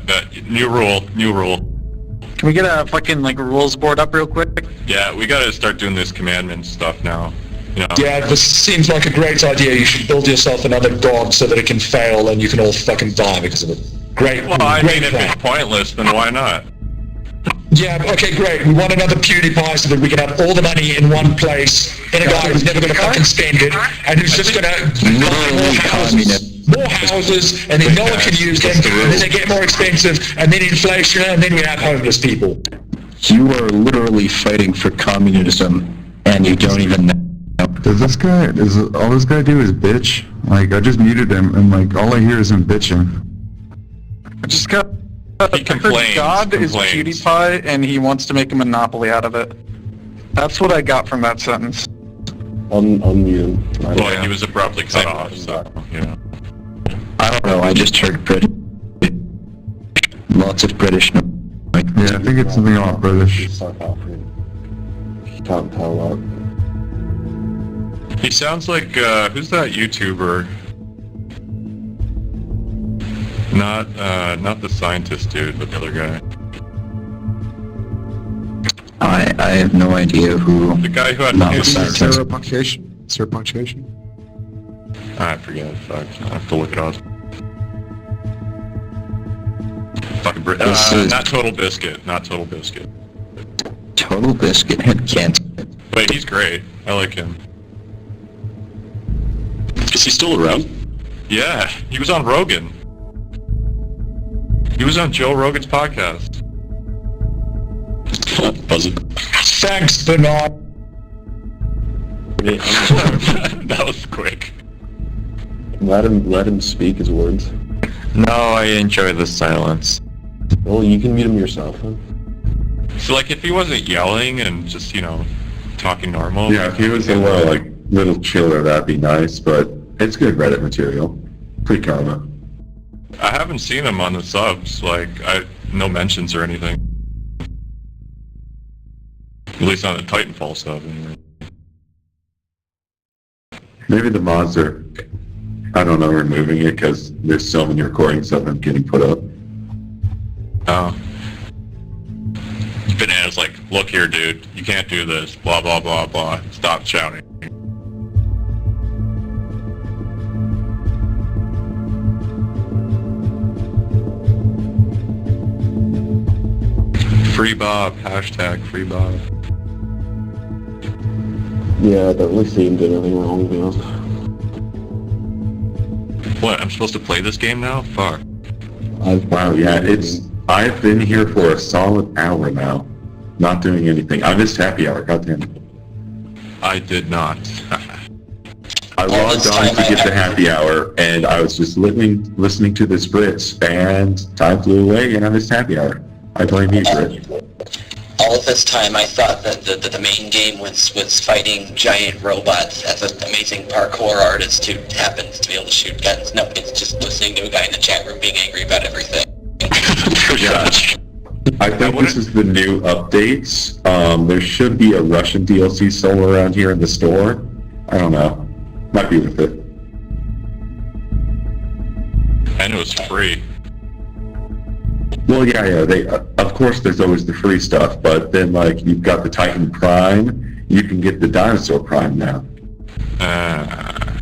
new rule. Can we get a fucking, rules board up real quick? Yeah, we gotta start doing this commandment stuff now. You know? Yeah, this seems like a great idea. You should build yourself another god so that it can fail and you can all fucking die because of it. Great. Well, I mean, if it's pointless, then why not? Yeah, okay, great. We want another PewDiePie so that we can have all the money in one place, in a guy who's never going to fucking spend it, and who's just going to buy more houses, and then no one can use them, and then they get more expensive, and then inflation, and then we have homeless people. You are literally fighting for communism, and you don't even know. Does all this guy do is bitch? Like, I just muted him, and all I hear is him bitching. I just got... He complains. God is PewDiePie, and he wants to make a monopoly out of it. That's what I got from that sentence. Unmute him. Well, he was abruptly cut off, so, you know. I don't know, I just heard British. Lots of British. Yeah, I think it's something about British. He can't tell that. He sounds like, who's that YouTuber? Not the scientist dude, but the other guy. I have no idea who... The guy who had... Zero punctuation. I forget, fuck, I have to look it up. Fucking not Total Biscuit, Total Biscuit had cancer. Wait, he's great, I like him. Is he still around? Yeah, he was on Rogan. He was on Joe Rogan's podcast. Buzzing. Thanks, Bernard. That was quick. Let him speak his words. No, I enjoy the silence. Well, you can mute him yourself, huh? So, if he wasn't yelling and just, talking normal... Yeah, if he was a little chiller, that'd be nice, but it's good Reddit material. Pre-karma. I haven't seen him on the subs, no mentions or anything. At least on the Titanfall sub, anyway. Maybe the mods are, I don't know, removing it because there's so many recordings of them getting put up. Oh. Banana's like, look here, dude, you can't do this, blah, blah, blah, blah, stop shouting. Free Bob, hashtag Free Bob. Yeah, I don't really see him doing anything wrong, to be honest. What, I'm supposed to play this game now? Fuck. Wow, yeah, I've been here for a solid hour now, not doing anything. I missed happy hour, goddamn it. I did not. I logged on to get the happy hour, and I was just listening to the Brits, and time flew away, and I missed happy hour. I blame you for it. All of this time, I thought that the main game was fighting giant robots as an amazing parkour artist who happens to be able to shoot guns. No, it's just listening to a guy in the chat room being angry about everything. Yeah. I think this is the new updates. There should be a Russian DLC somewhere around here in the store. I don't know. Might be with it. And it was free. Well, yeah, of course there's always the free stuff, but then, you've got the Titan Prime, you can get the Dinosaur Prime now. I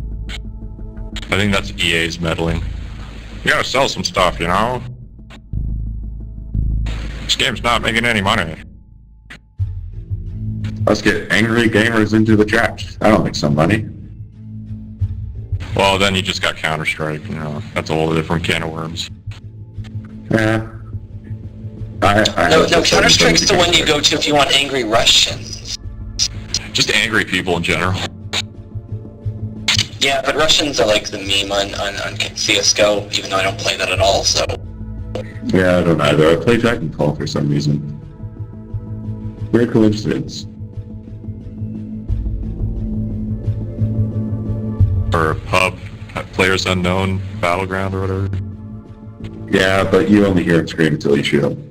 think that's EA's meddling. You gotta sell some stuff, you know? This game's not making any money. Let's get angry gamers into the chat. That'll make some money. Well, then you just got Counter-Strike, that's a whole different can of worms. Yeah. No, Counter-Strike's the one you go to if you want angry Russians. Just angry people in general. Yeah, but Russians are like the meme on CSGO, even though I don't play that at all, so... Yeah, I don't either. I play Dragon Call for some reason. Weird coincidence. Or pub, Players Unknown, Battleground or whatever. Yeah, but you only hear him scream until you shoot him.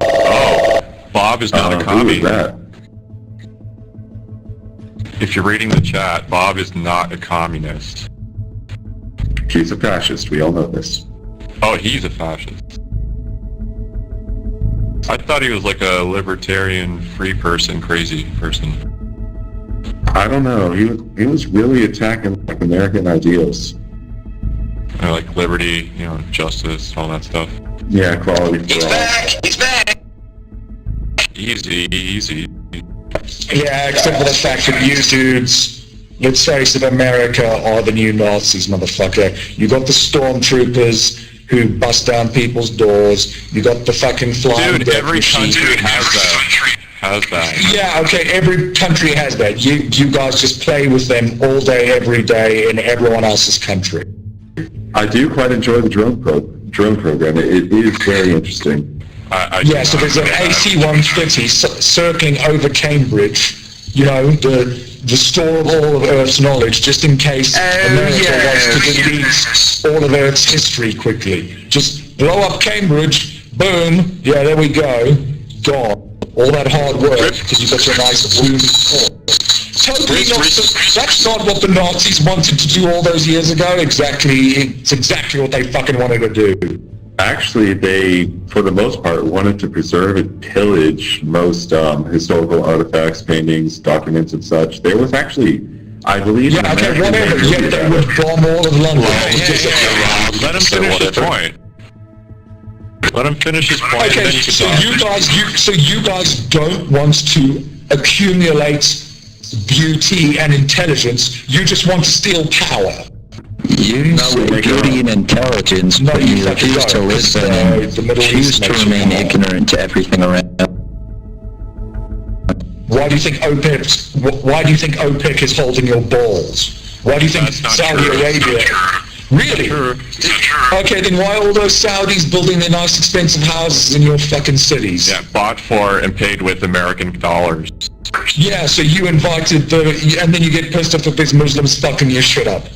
Oh, Bob is not a commie. Who is that? If you're reading the chat, Bob is not a communist. He's a fascist, we all know this. Oh, he's a fascist. I thought he was like a libertarian, free person, crazy person. I don't know, he was really attacking like American ideals. Like liberty, you know, justice, all that stuff. Yeah, equality for He's all. back! He's back! Easy, easy. Yeah, except for the fact that you dudes, let's face it, America are the new Nazis, motherfucker. You got the stormtroopers who bust down people's doors. You got the fucking flying Dude, death every machine. country has that. Yeah, okay, every country has that. You guys just play with them all day, every day in everyone else's country. I do quite enjoy the drone program. It is very interesting. Yeah, so there's an AC-130 circling over Cambridge, you know, the store of all of Earth's knowledge, just in case America wants to delete all of Earth's history quickly. Just blow up Cambridge, boom, yeah, there we go, gone. All that hard work, because you got your nice blue core. Totally not, that's not what the Nazis wanted to do all those years ago. It's exactly what they fucking wanted to do. Actually, they, for the most part, wanted to preserve and pillage most historical artifacts, paintings, documents, and such. There was actually, I believe... Yeah, okay, whatever, yet they would bomb all of London. Let him finish his point. Let him finish his point. Okay, so you guys don't want to accumulate beauty and intelligence. You just want to steal power. You say beauty and intelligence, but you refuse to listen and choose to remain ignorant to everything around. Why do you think OPEC is holding your balls? Why do you think Saudi Arabia? Really? Okay, then why are all those Saudis building their nice expensive houses in your fucking cities? Yeah, bought for and paid with American dollars. Yeah, so you invited and then you get pissed off if there's Muslims fucking your shit up.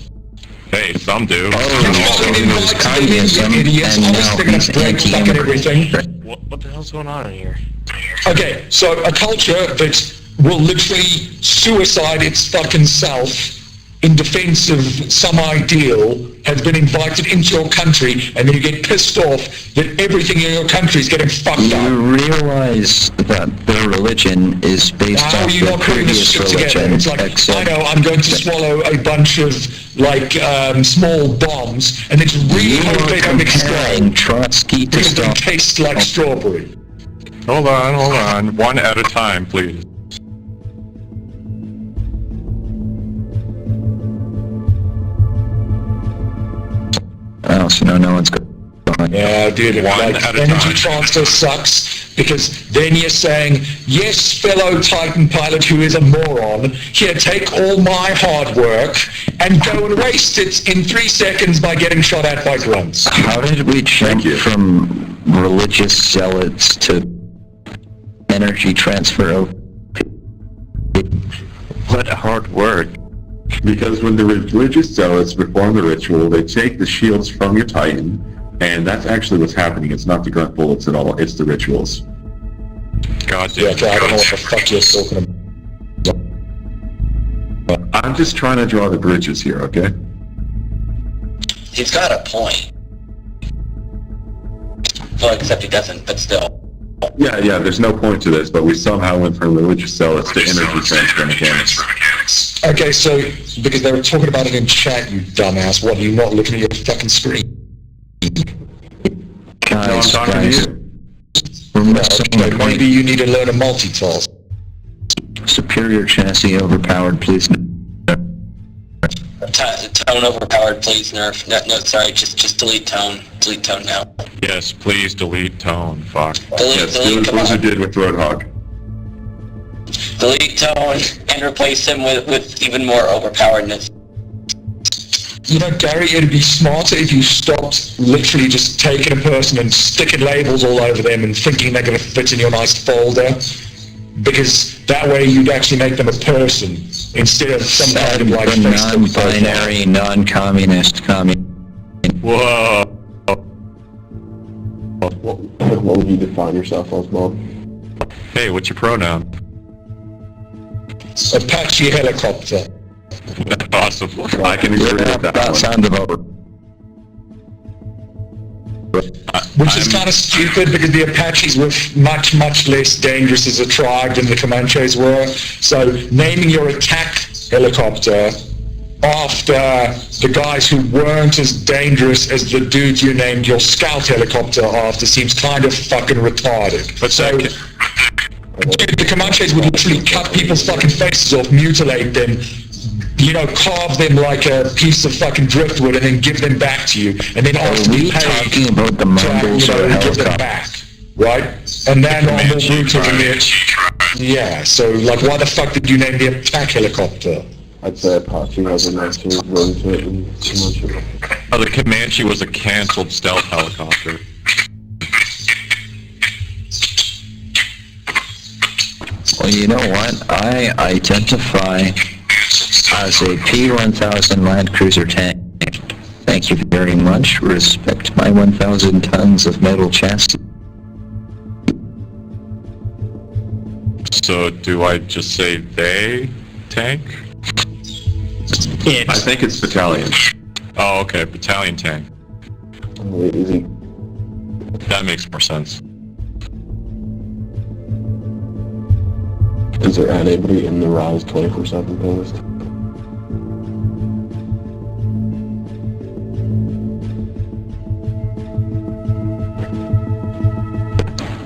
Hey, some do. What the hell's going on in here? Okay, so a culture that will literally suicide its fucking self in defense of some ideal has been invited into your country, and then you get pissed off that everything in your country is getting fucked up. You realize that their religion is based off the previous religion. It's like, I know, I'm going to swallow a bunch of, like, small bombs, and then just really hope they don't explode. Trotsky to because they taste like strawberry. Hold on. One at a time, please. Oh, so no one's going. Yeah, dude, energy transfer sucks, because then you're saying, yes, fellow Titan pilot who is a moron, here, take all my hard work and go and waste it in 3 seconds by getting shot at by grunts. How did we jump from religious zealots to energy transfer? What hard work. Because when the religious zealots perform the ritual, they take the shields from your Titan, and that's actually what's happening. It's not the grunt bullets at all, it's the rituals. God damn. Yeah, I don't know what the fuck you're talking about. I'm just trying to draw the bridges here, okay? He's got a point. Well, except he doesn't, but still. Yeah, there's no point to this, but we somehow went from religious zealots to energy transfer mechanics. Okay, so, because they were talking about it in chat, you dumbass, what, are you not looking at your fucking screen? Guys, maybe you need to learn to multitask. Superior chassis overpowered, please. Tone overpowered, please, nerf. No, sorry, just delete Tone. Delete Tone now. Yes, please delete Tone. Fuck. Yes, do as Blizzard did with Roadhog. Delete Tone and replace him with even more overpoweredness. You know, Gary, it'd be smarter if you stopped literally just taking a person and sticking labels all over them and thinking they're going to fit in your nice folder. Because that way you'd actually make them a person instead of some kind of like non-binary, non-communist, Whoa. What would you define yourself as, Bob? Hey, what's your pronoun? Apache helicopter. That's awesome. I can agree with that. That sounds about Which is kind of stupid because the Apaches were much, much less dangerous as a tribe than the Comanches were. So naming your attack helicopter after the guys who weren't as dangerous as the dude you named your scout helicopter after seems kind of fucking retarded. But so, dude, the Comanches would literally cut people's fucking faces off, mutilate them, you know, carve them like a piece of fucking driftwood and then give them back to you. And then ask to be paid talking about the Mongols or give them back. Right? And then on the route yeah, so like why the fuck did you name the attack helicopter? I'd say Apache has a nicer run to it than Comanche. Oh, the Comanche was a cancelled stealth helicopter. Well, you know what? I identify as a P-1000 Land Cruiser tank. Thank you very much. Respect my 1,000 tons of metal chassis. So, do I just say they tank? I think it's battalion. Oh, okay, battalion tank. Easy. That makes more sense. Is there anybody in the Rise 24/7 post?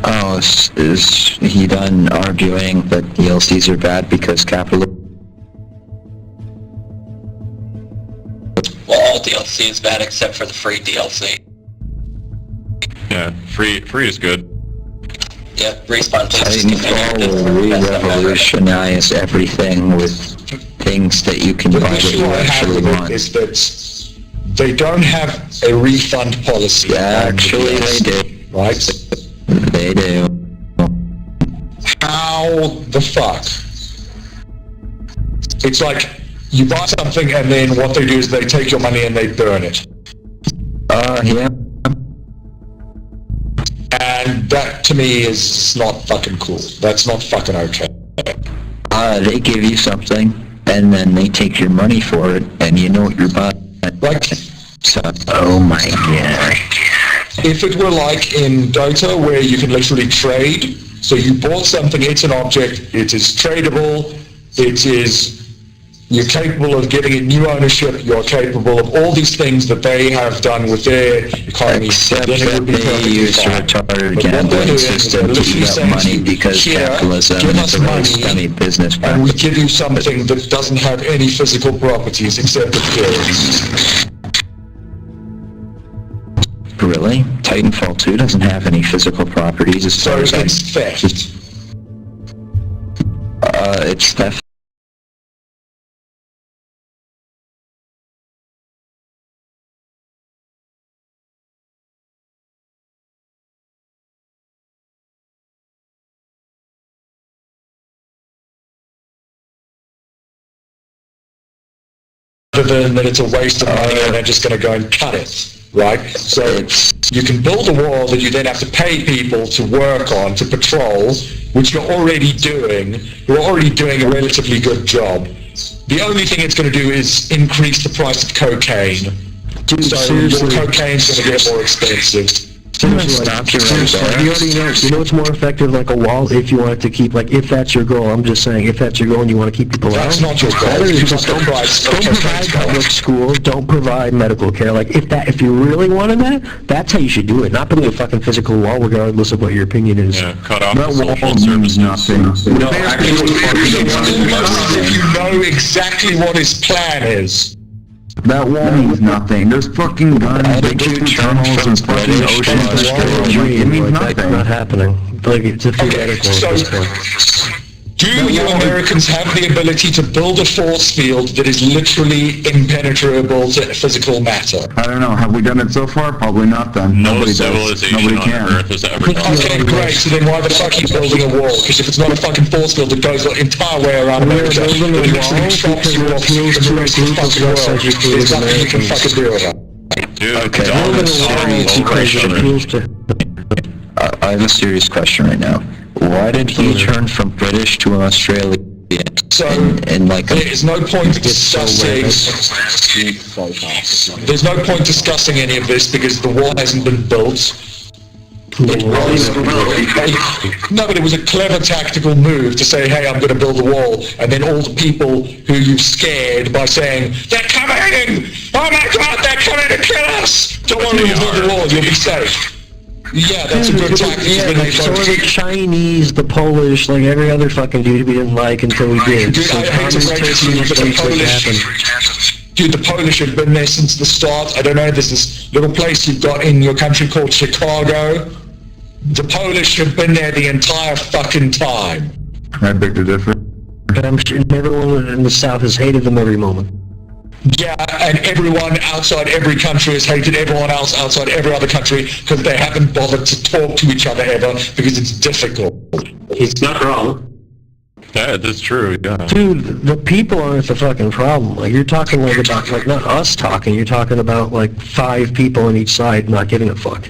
Oh, is he done arguing that DLCs are bad because capitalism? Well, all DLC is bad except for the free DLC. Yeah, free is good. Yeah, Respawn please. Titanfall will re-revolutionize everything with things that you can buy that issue you I have actually with it want. is that they don't have a refund policy. Actually, they do. Right? They do. How the fuck? It's like, you buy something and then what they do is they take your money and they burn it. Yeah. And that to me is not fucking cool. That's not fucking okay. They give you something, and then they take your money for it, and you know what you're buying. Like, so, oh my god. If it were like in Dota where you can literally trade, so you bought something, it's an object, it is tradable, you're capable of giving it new ownership, you're capable of all these things that they have done with their economy, Except then it would be that they perfectly use a fine. retarded But what they're gambling doing is system they're to literally eat up saying to money you, because "Here, capitalism give is us a really money, scummy business and we practice." give you something that doesn't have any physical properties except appearance." Really? Titanfall 2 doesn't have any physical properties as far as it's theft. It's theft. Other than that it's a waste of money and they're just going to go and cut it. Right? So you can build a wall that you then have to pay people to work on, to patrol, which you're already doing. You're already doing a relatively good job. The only thing it's going to do is increase the price of cocaine. Dude, so seriously. your cocaine's going to get more expensive. Seriously, you already know it's more effective like a wall if you want it to keep, like, if that's your goal. I'm just saying, if that's your goal and you want to keep people out. That's not your goal. Just don't provide public school, don't provide medical care. Like, if you really wanted that, that's how you should do it. Not building a fucking physical wall regardless of what your opinion is. Yeah, cut off That the wall social means services. nothing. No, actually, if you know exactly what his plan is. That wall means nothing. There's fucking guns, big tunnels, and fucking oceans. It means That's not nothing. happening. Like, it's a theoretical at this point. Do you Americans have the ability to build a force field that is literally impenetrable to physical matter? I don't know. Have we done it so far? Probably not then. No Nobody civilization does. Nobody on can. Earth has ever done Okay, great. So then why the fuck are you building a wall? Because if it's not a fucking force field that goes the entire way around America, it literally chops you off from the rest of the fucking world. There's nothing you can fucking do about it. Dude, Okay, I have a serious question right now. Why did he turn from British to an Australian? So, and like, there's no point discussing. There's no point discussing any of this because the wall hasn't been built. It was no, but it was a clever tactical move to say, hey, I'm going to build a wall, and then all the people who you've scared by saying, they're coming! Oh my god, they're coming to kill us! Don't worry, we'll build a wall, you'll be safe. Yeah, that's a good tactic. Yeah, like, so are the Chinese, the Polish, like every other fucking dude we didn't like until we did. Dude, So I hate to break it to you, but the Polish have been there since the start. I don't know, there's this little place you've got in your country called Chicago. The Polish have been there the entire fucking time. I beg to differ. But I'm sure everyone in the South has hated them every moment. Yeah, and everyone outside every country has hated everyone else outside every other country because they haven't bothered to talk to each other ever because it's difficult. He's not wrong. Yeah, that's true, yeah. Dude, the people aren't the fucking problem. Like, you're talking like about, like, not us talking, you're talking about like 5 people on each side not giving a fuck.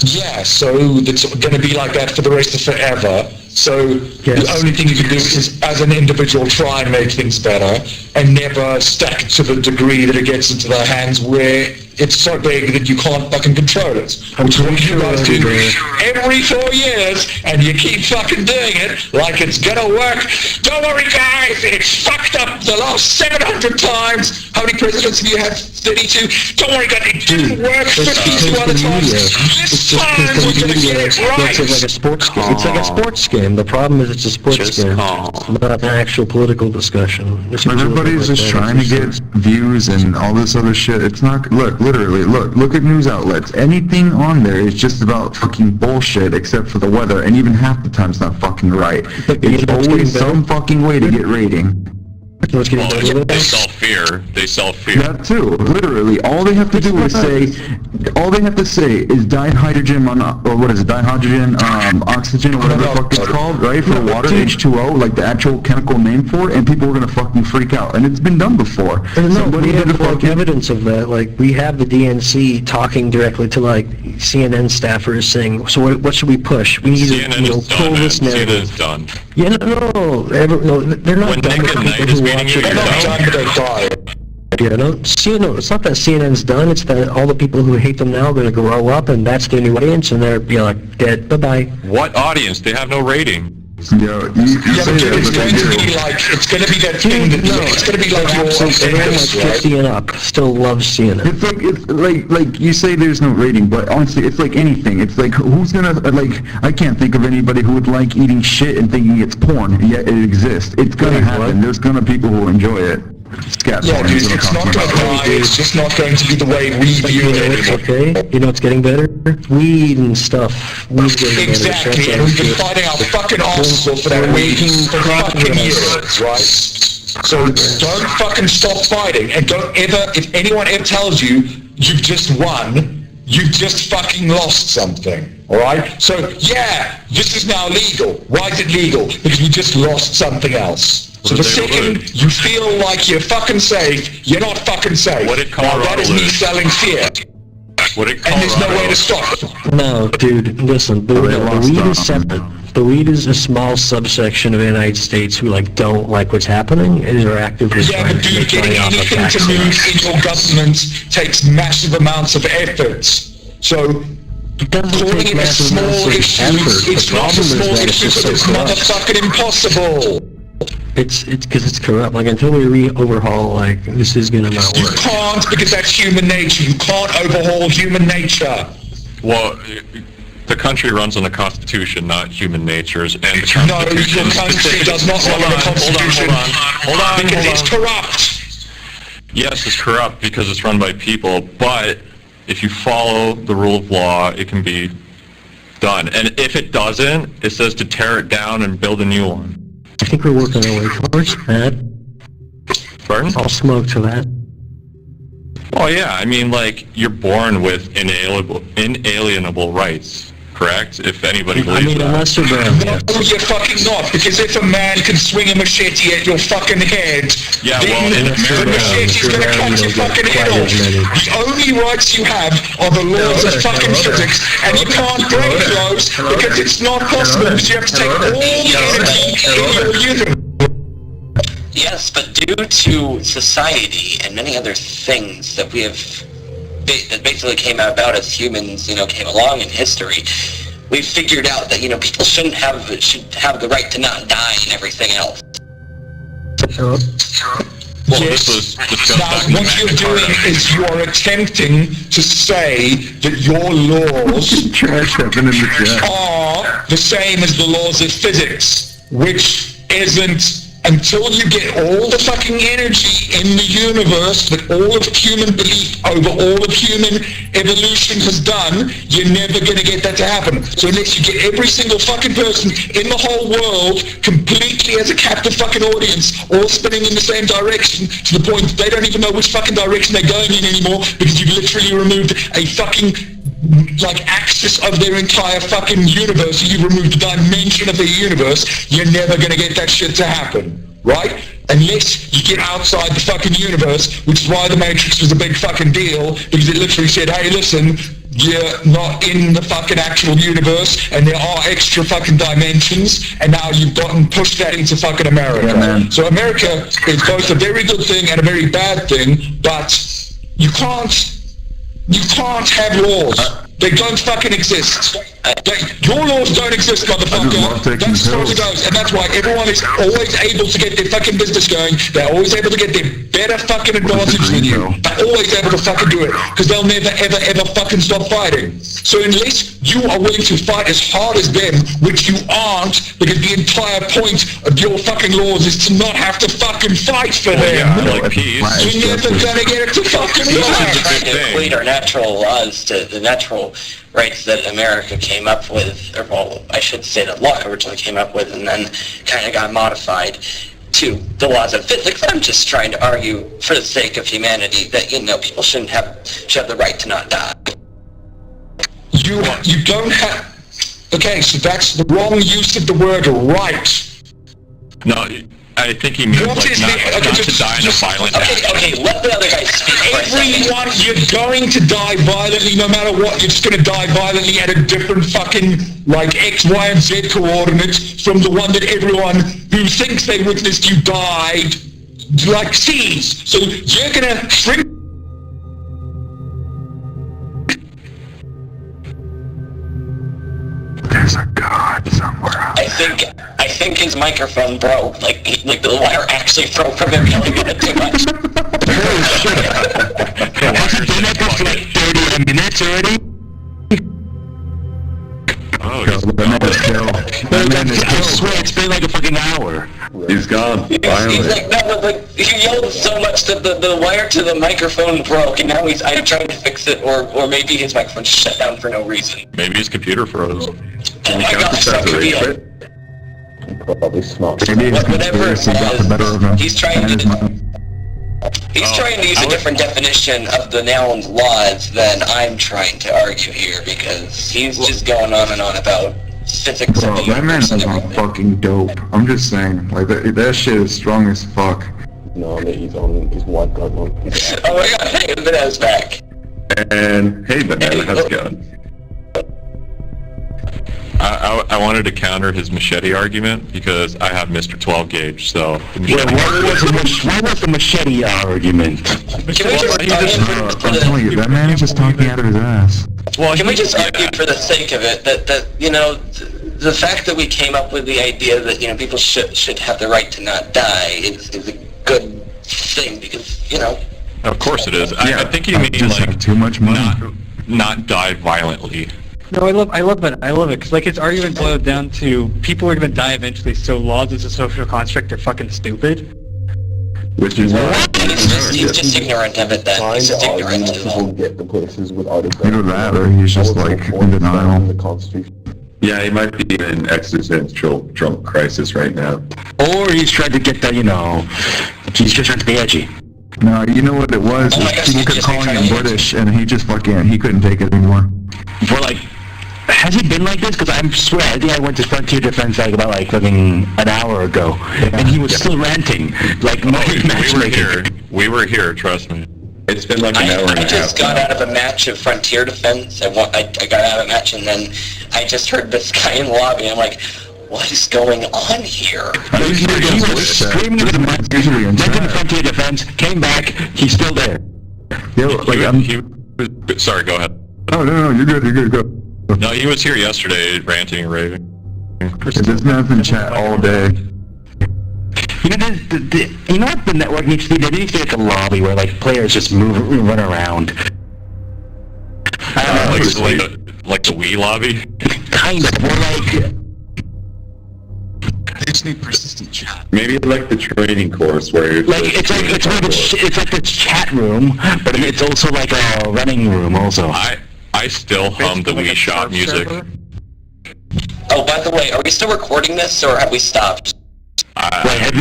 Yeah, so it's going to be like that for the rest of forever. So the only thing you can do is, as an individual, try and make things better, and never stack it to the degree that it gets into their hands where it's so big that you can't fucking control it. Which is what you guys do every 4 years, and you keep fucking doing it like it's gonna work. Don't worry, guys, it's fucked up the last 700 times. How many presidents have you had? 32? Don't worry, guys, it didn't work 52 other times. This time we're gonna get it right. It's like a sports game. It's like a sports game. The problem is it's a sports game. It's not an actual political discussion. Everybody's just trying to get views and all this other shit. It's not, look at news outlets. Anything on there is just about fucking bullshit except for the weather, and even half the time it's not fucking right. It's always some fucking way to get rating. Well, they sell fear. They sell fear. That too. Literally, all they have to do is say, dihydrogen, or what is it, dihydrogen, oxygen, or whatever the fuck it's called, right, for water, H2O, like the actual chemical name for it, and people are gonna fucking freak out. And it's been done before. We have like evidence of that. Like, we have the DNC talking directly to like CNN staffers saying, so what should we push? We need to pull this narrative. CNN's done. Yeah, no, they're not done with people who watch it. They're not done, but they're dying. Yeah, no, it's not that CNN's done, it's that all the people who hate them now are going to grow up, and that's their new audience, and they're like, dead, bye-bye. What audience? They have no rating. Yo, it's going to be like, it's going to be that thing that, it's going to be like your everyone like 50 and up still loves CNN. It's like you say there's no rating, but honestly, it's like anything. It's like, who's gonna, like, I can't think of anybody who would like eating shit and thinking it's porn, yet it exists. It's gonna happen. There's gonna be people who enjoy it. Yeah, dude, it's not going to die, it's just not going to be the way we view it anymore. Okay, you know it's getting better? Weed and stuff. Weed's getting better. Exactly, and we've been fighting our fucking arses off for that weed for fucking years, right? So don't fucking stop fighting, and don't ever, if anyone ever tells you you've just won, you've just fucking lost something, alright? So, yeah, this is now legal. Why is it legal? Because we just lost something else. So the second you feel like you're fucking safe, you're not fucking safe. What did Now Colorado that is me lose? selling fear. What did And there's no way to Colorado? stop it. No, dude, listen, the weed is separate. The weed is a small subsection of the United States who, like, don't like what's happening and are actively Yeah, trying but to dude, make getting money off of anything to move vaccines. in your government takes massive amounts of effort. So It doesn't calling take it a massive small amounts of issue, effort. it's The not a problem is small that it's issue just because so it's corrupt. motherfucking impossible. It's because it's corrupt. Like, until we overhaul, like, this is gonna not You work. can't, because that's human nature. You can't overhaul human nature. Well, the country runs on the Constitution, not human natures, and the No, Constitution your country does not run on the Constitution Hold on, because it's corrupt. Yes, it's corrupt because it's run by people, but if you follow the rule of law, it can be done. And if it doesn't, it says to tear it down and build a new one. I think we're working our way towards that. Pardon? I'll smoke to that. Oh yeah, I mean, like, you're born with inalienable rights, correct? If anybody believes that. Unless you're born. No, you're fucking not, because if a man can swing a machete at your fucking head, yeah, then well, the machete's gonna cut your fucking head off. The only rights you have are the laws of fucking physics, and you can't break those because it's not possible, because you have to take all the energy in your universe. Yes, but due to society and many other things that we have, that basically came about as humans, came along in history, we've figured out that, people should have the right to not die and everything else. Well, this was discussed back in Now, what you're doing is you're attempting to say that your laws are the same as the laws of physics, which isn't. Until you get all the fucking energy in the universe that all of human belief over all of human evolution has done, you're never going to get that to happen. So unless you get every single fucking person in the whole world completely as a captive fucking audience, all spinning in the same direction to the point that they don't even know which fucking direction they're going in anymore because you've literally removed a fucking axis of their entire fucking universe. You've removed the dimension of their universe. You're never gonna get that shit to happen, right? Unless you get outside the fucking universe, which is why the Matrix was a big fucking deal, because it literally said, hey, listen, you're not in the fucking actual universe, and there are extra fucking dimensions, and now you've gotten pushed that into fucking America. Yeah, so America is both a very good thing and a very bad thing, but you can't have laws. They don't fucking exist. Your laws don't exist, motherfucker. That's as far as it goes. And that's why everyone is always able to get their fucking business going. They're always able to get their better fucking advantage than you. They're always able to fucking do it. Because they'll never, ever, ever fucking stop fighting. So unless you are willing to fight as hard as them, which you aren't, because the entire point of your fucking laws is to not have to fucking fight for them. Yeah, like peace. You're never gonna get it to fucking We're trying to equate our natural laws to the natural rights that America came up with, or well, I should say that law originally came up with and then kind of got modified to the laws of physics. I'm just trying to argue for the sake of humanity that, people should have the right to not die. You don't have... Okay, so that's the wrong use of the word right. No, I think he means not to die in a violent act. Okay, let the other guy speak for a second. Everyone, you're going to die violently no matter what. You're just going to die violently at a different fucking, X, Y, and Z coordinates from the one that everyone who thinks they witnessed you died, sees. So you're going to shrink... There's a god somewhere out there. I think his microphone broke. Like the wire actually broke from him yelling at it too much. Hasn't been like this for 30 minutes already? Oh, I swear it's been like a fucking hour. He's gone. He's like, no, but he yelled so much that the wire to the microphone broke, and now I'm trying to fix it, or maybe his microphone just shut down for no reason. Maybe his computer froze. Oh my gosh, that could be it. Probably smart. Maybe his conspiracy got the better of him. He's trying to use a different definition of the noun laws than I'm trying to argue here, because he's just going on and on about physics. Bro, that man is on fucking dope. I'm just saying, that shit is strong as fuck. No, he's one gun. Oh my god, hey, the Banana's back. And hey, Banana, how's it going? I wanted to counter his machete argument because I have Mr. 12 gauge, so... What was the machete argument? I'm telling you, that man is just talking out of his ass. Well, can we just argue for the sake of it that the fact that we came up with the idea that, people should have the right to not die is a good thing because, Of course it is. I think you mean, too much money. Not die violently. No, I love it, because its argument boiled down to people are going to die eventually, so laws as a social construct are fucking stupid. Which is what? He's just ignorant of it then. He's just ignorant of it. Get the places with artifacts. Either that or he's just like in denial. The Constitution. Yeah, he might be in an existential drunk crisis right now. Or he's trying to get the, he's just trying to be edgy. No, you know what it was? People kept calling him British, and he just he couldn't take it anymore. For has he been like this? Because I swear, I think I went to Frontier Defense about fucking an hour ago, and he was still ranting. We were here, trust me. It's been like an hour and a half. I just got out of a match of Frontier Defense. I got out of a match, and then I just heard this guy in the lobby. I'm like, what is going on here? He was screaming to the mic, went to Frontier Defense, came back, he's still there. Sorry, go ahead. Oh, no, you're good, go. No, he was here yesterday, ranting and raving. This man's in chat all day. You know what the network needs to be? There needs to be a lobby where players just run around. Like the Wii lobby? Kind of, more They just need persistent chat. Maybe like the training course where you're it's like the chat room, but it's also like a running room also. I still hum the Wii Shop music. Oh, by the way, are we still recording this, or have we stopped? Wait, have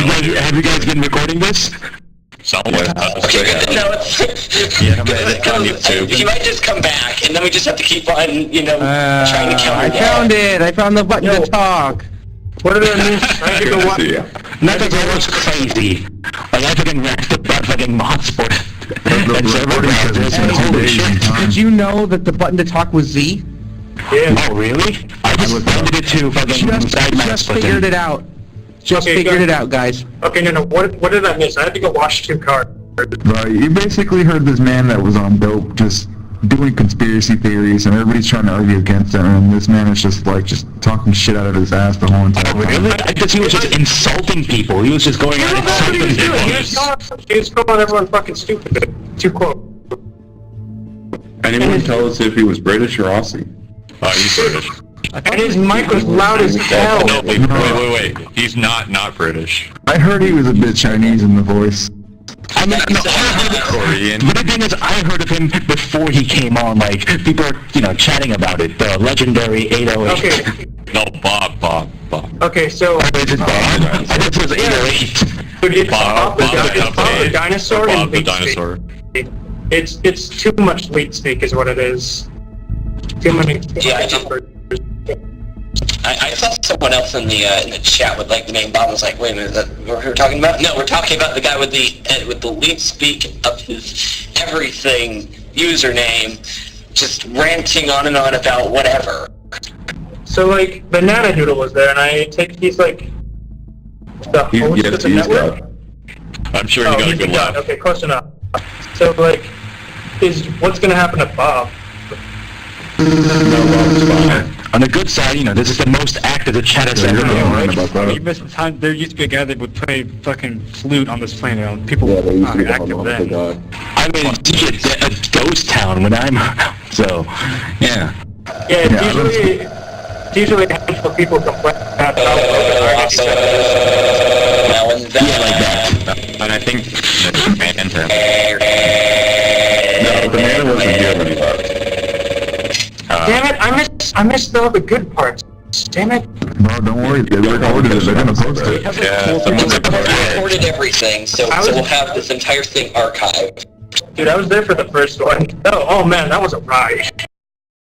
you guys been recording this? Somewhere. Okay, good to know. He might just come back, and then we just have to keep on, trying to counter I found it! I found the button to talk! What are the news? I get the what? Nothing was crazy. I fucking racked about fucking mod sport. Holy shit. Did you know that the button to talk was Z? Yeah. Oh, really? I just found it to fucking just figured it out. Just figured it out, guys. Okay, no, what did I miss? I had to go wash 2 cars. Right, you basically heard this man that was on dope just doing conspiracy theories, and everybody's trying to argue against him, and this man is just talking shit out of his ass the whole entire time. Really? I guess he was just insulting people. He was just going out insulting people. He was calling everyone fucking stupid. To quote. Anyone tell us if he was British or Aussie? He's British. And his mic was loud as hell. No, wait. He's not British. I heard he was a bit Chinese in the voice. I mean, no, I heard Korean. But the thing is, I heard of him before he came on. People are, chatting about it. The legendary 808. Okay. No, Bob. Okay, so... Is it Bob? I thought it was 808. But it's Bob the Dinosaur Bob and the Leet Dinosaur. Speak. It's too much Leet Speak is what it is. Too many numbers. I saw someone else in the chat with the name Bob. I was like, wait a minute, is that what we're talking about? No, we're talking about the guy with the lead speak of his everything username, just ranting on and on about whatever. So Banana Doodle was there, and I take he's the host of the network. I'm sure he got a good laugh. Okay, close enough. So what's gonna happen to Bob? On the good side, this is the most active the chat has ever been. You missed the time. There used to be a guy that would play fucking flute on this planet. People are active then. I mean, it's a ghost town when I'm so, yeah. Yeah, usually a handful of people complain about Now and then. Yeah, like that. And I think No, Banana wasn't here when he left. Damn it! I missed all the good parts. Damn it! No, don't worry. They recorded it. They're gonna post it. We recorded everything, so we'll have this entire thing archived. Dude, I was there for the first one. Oh man, that was a ride.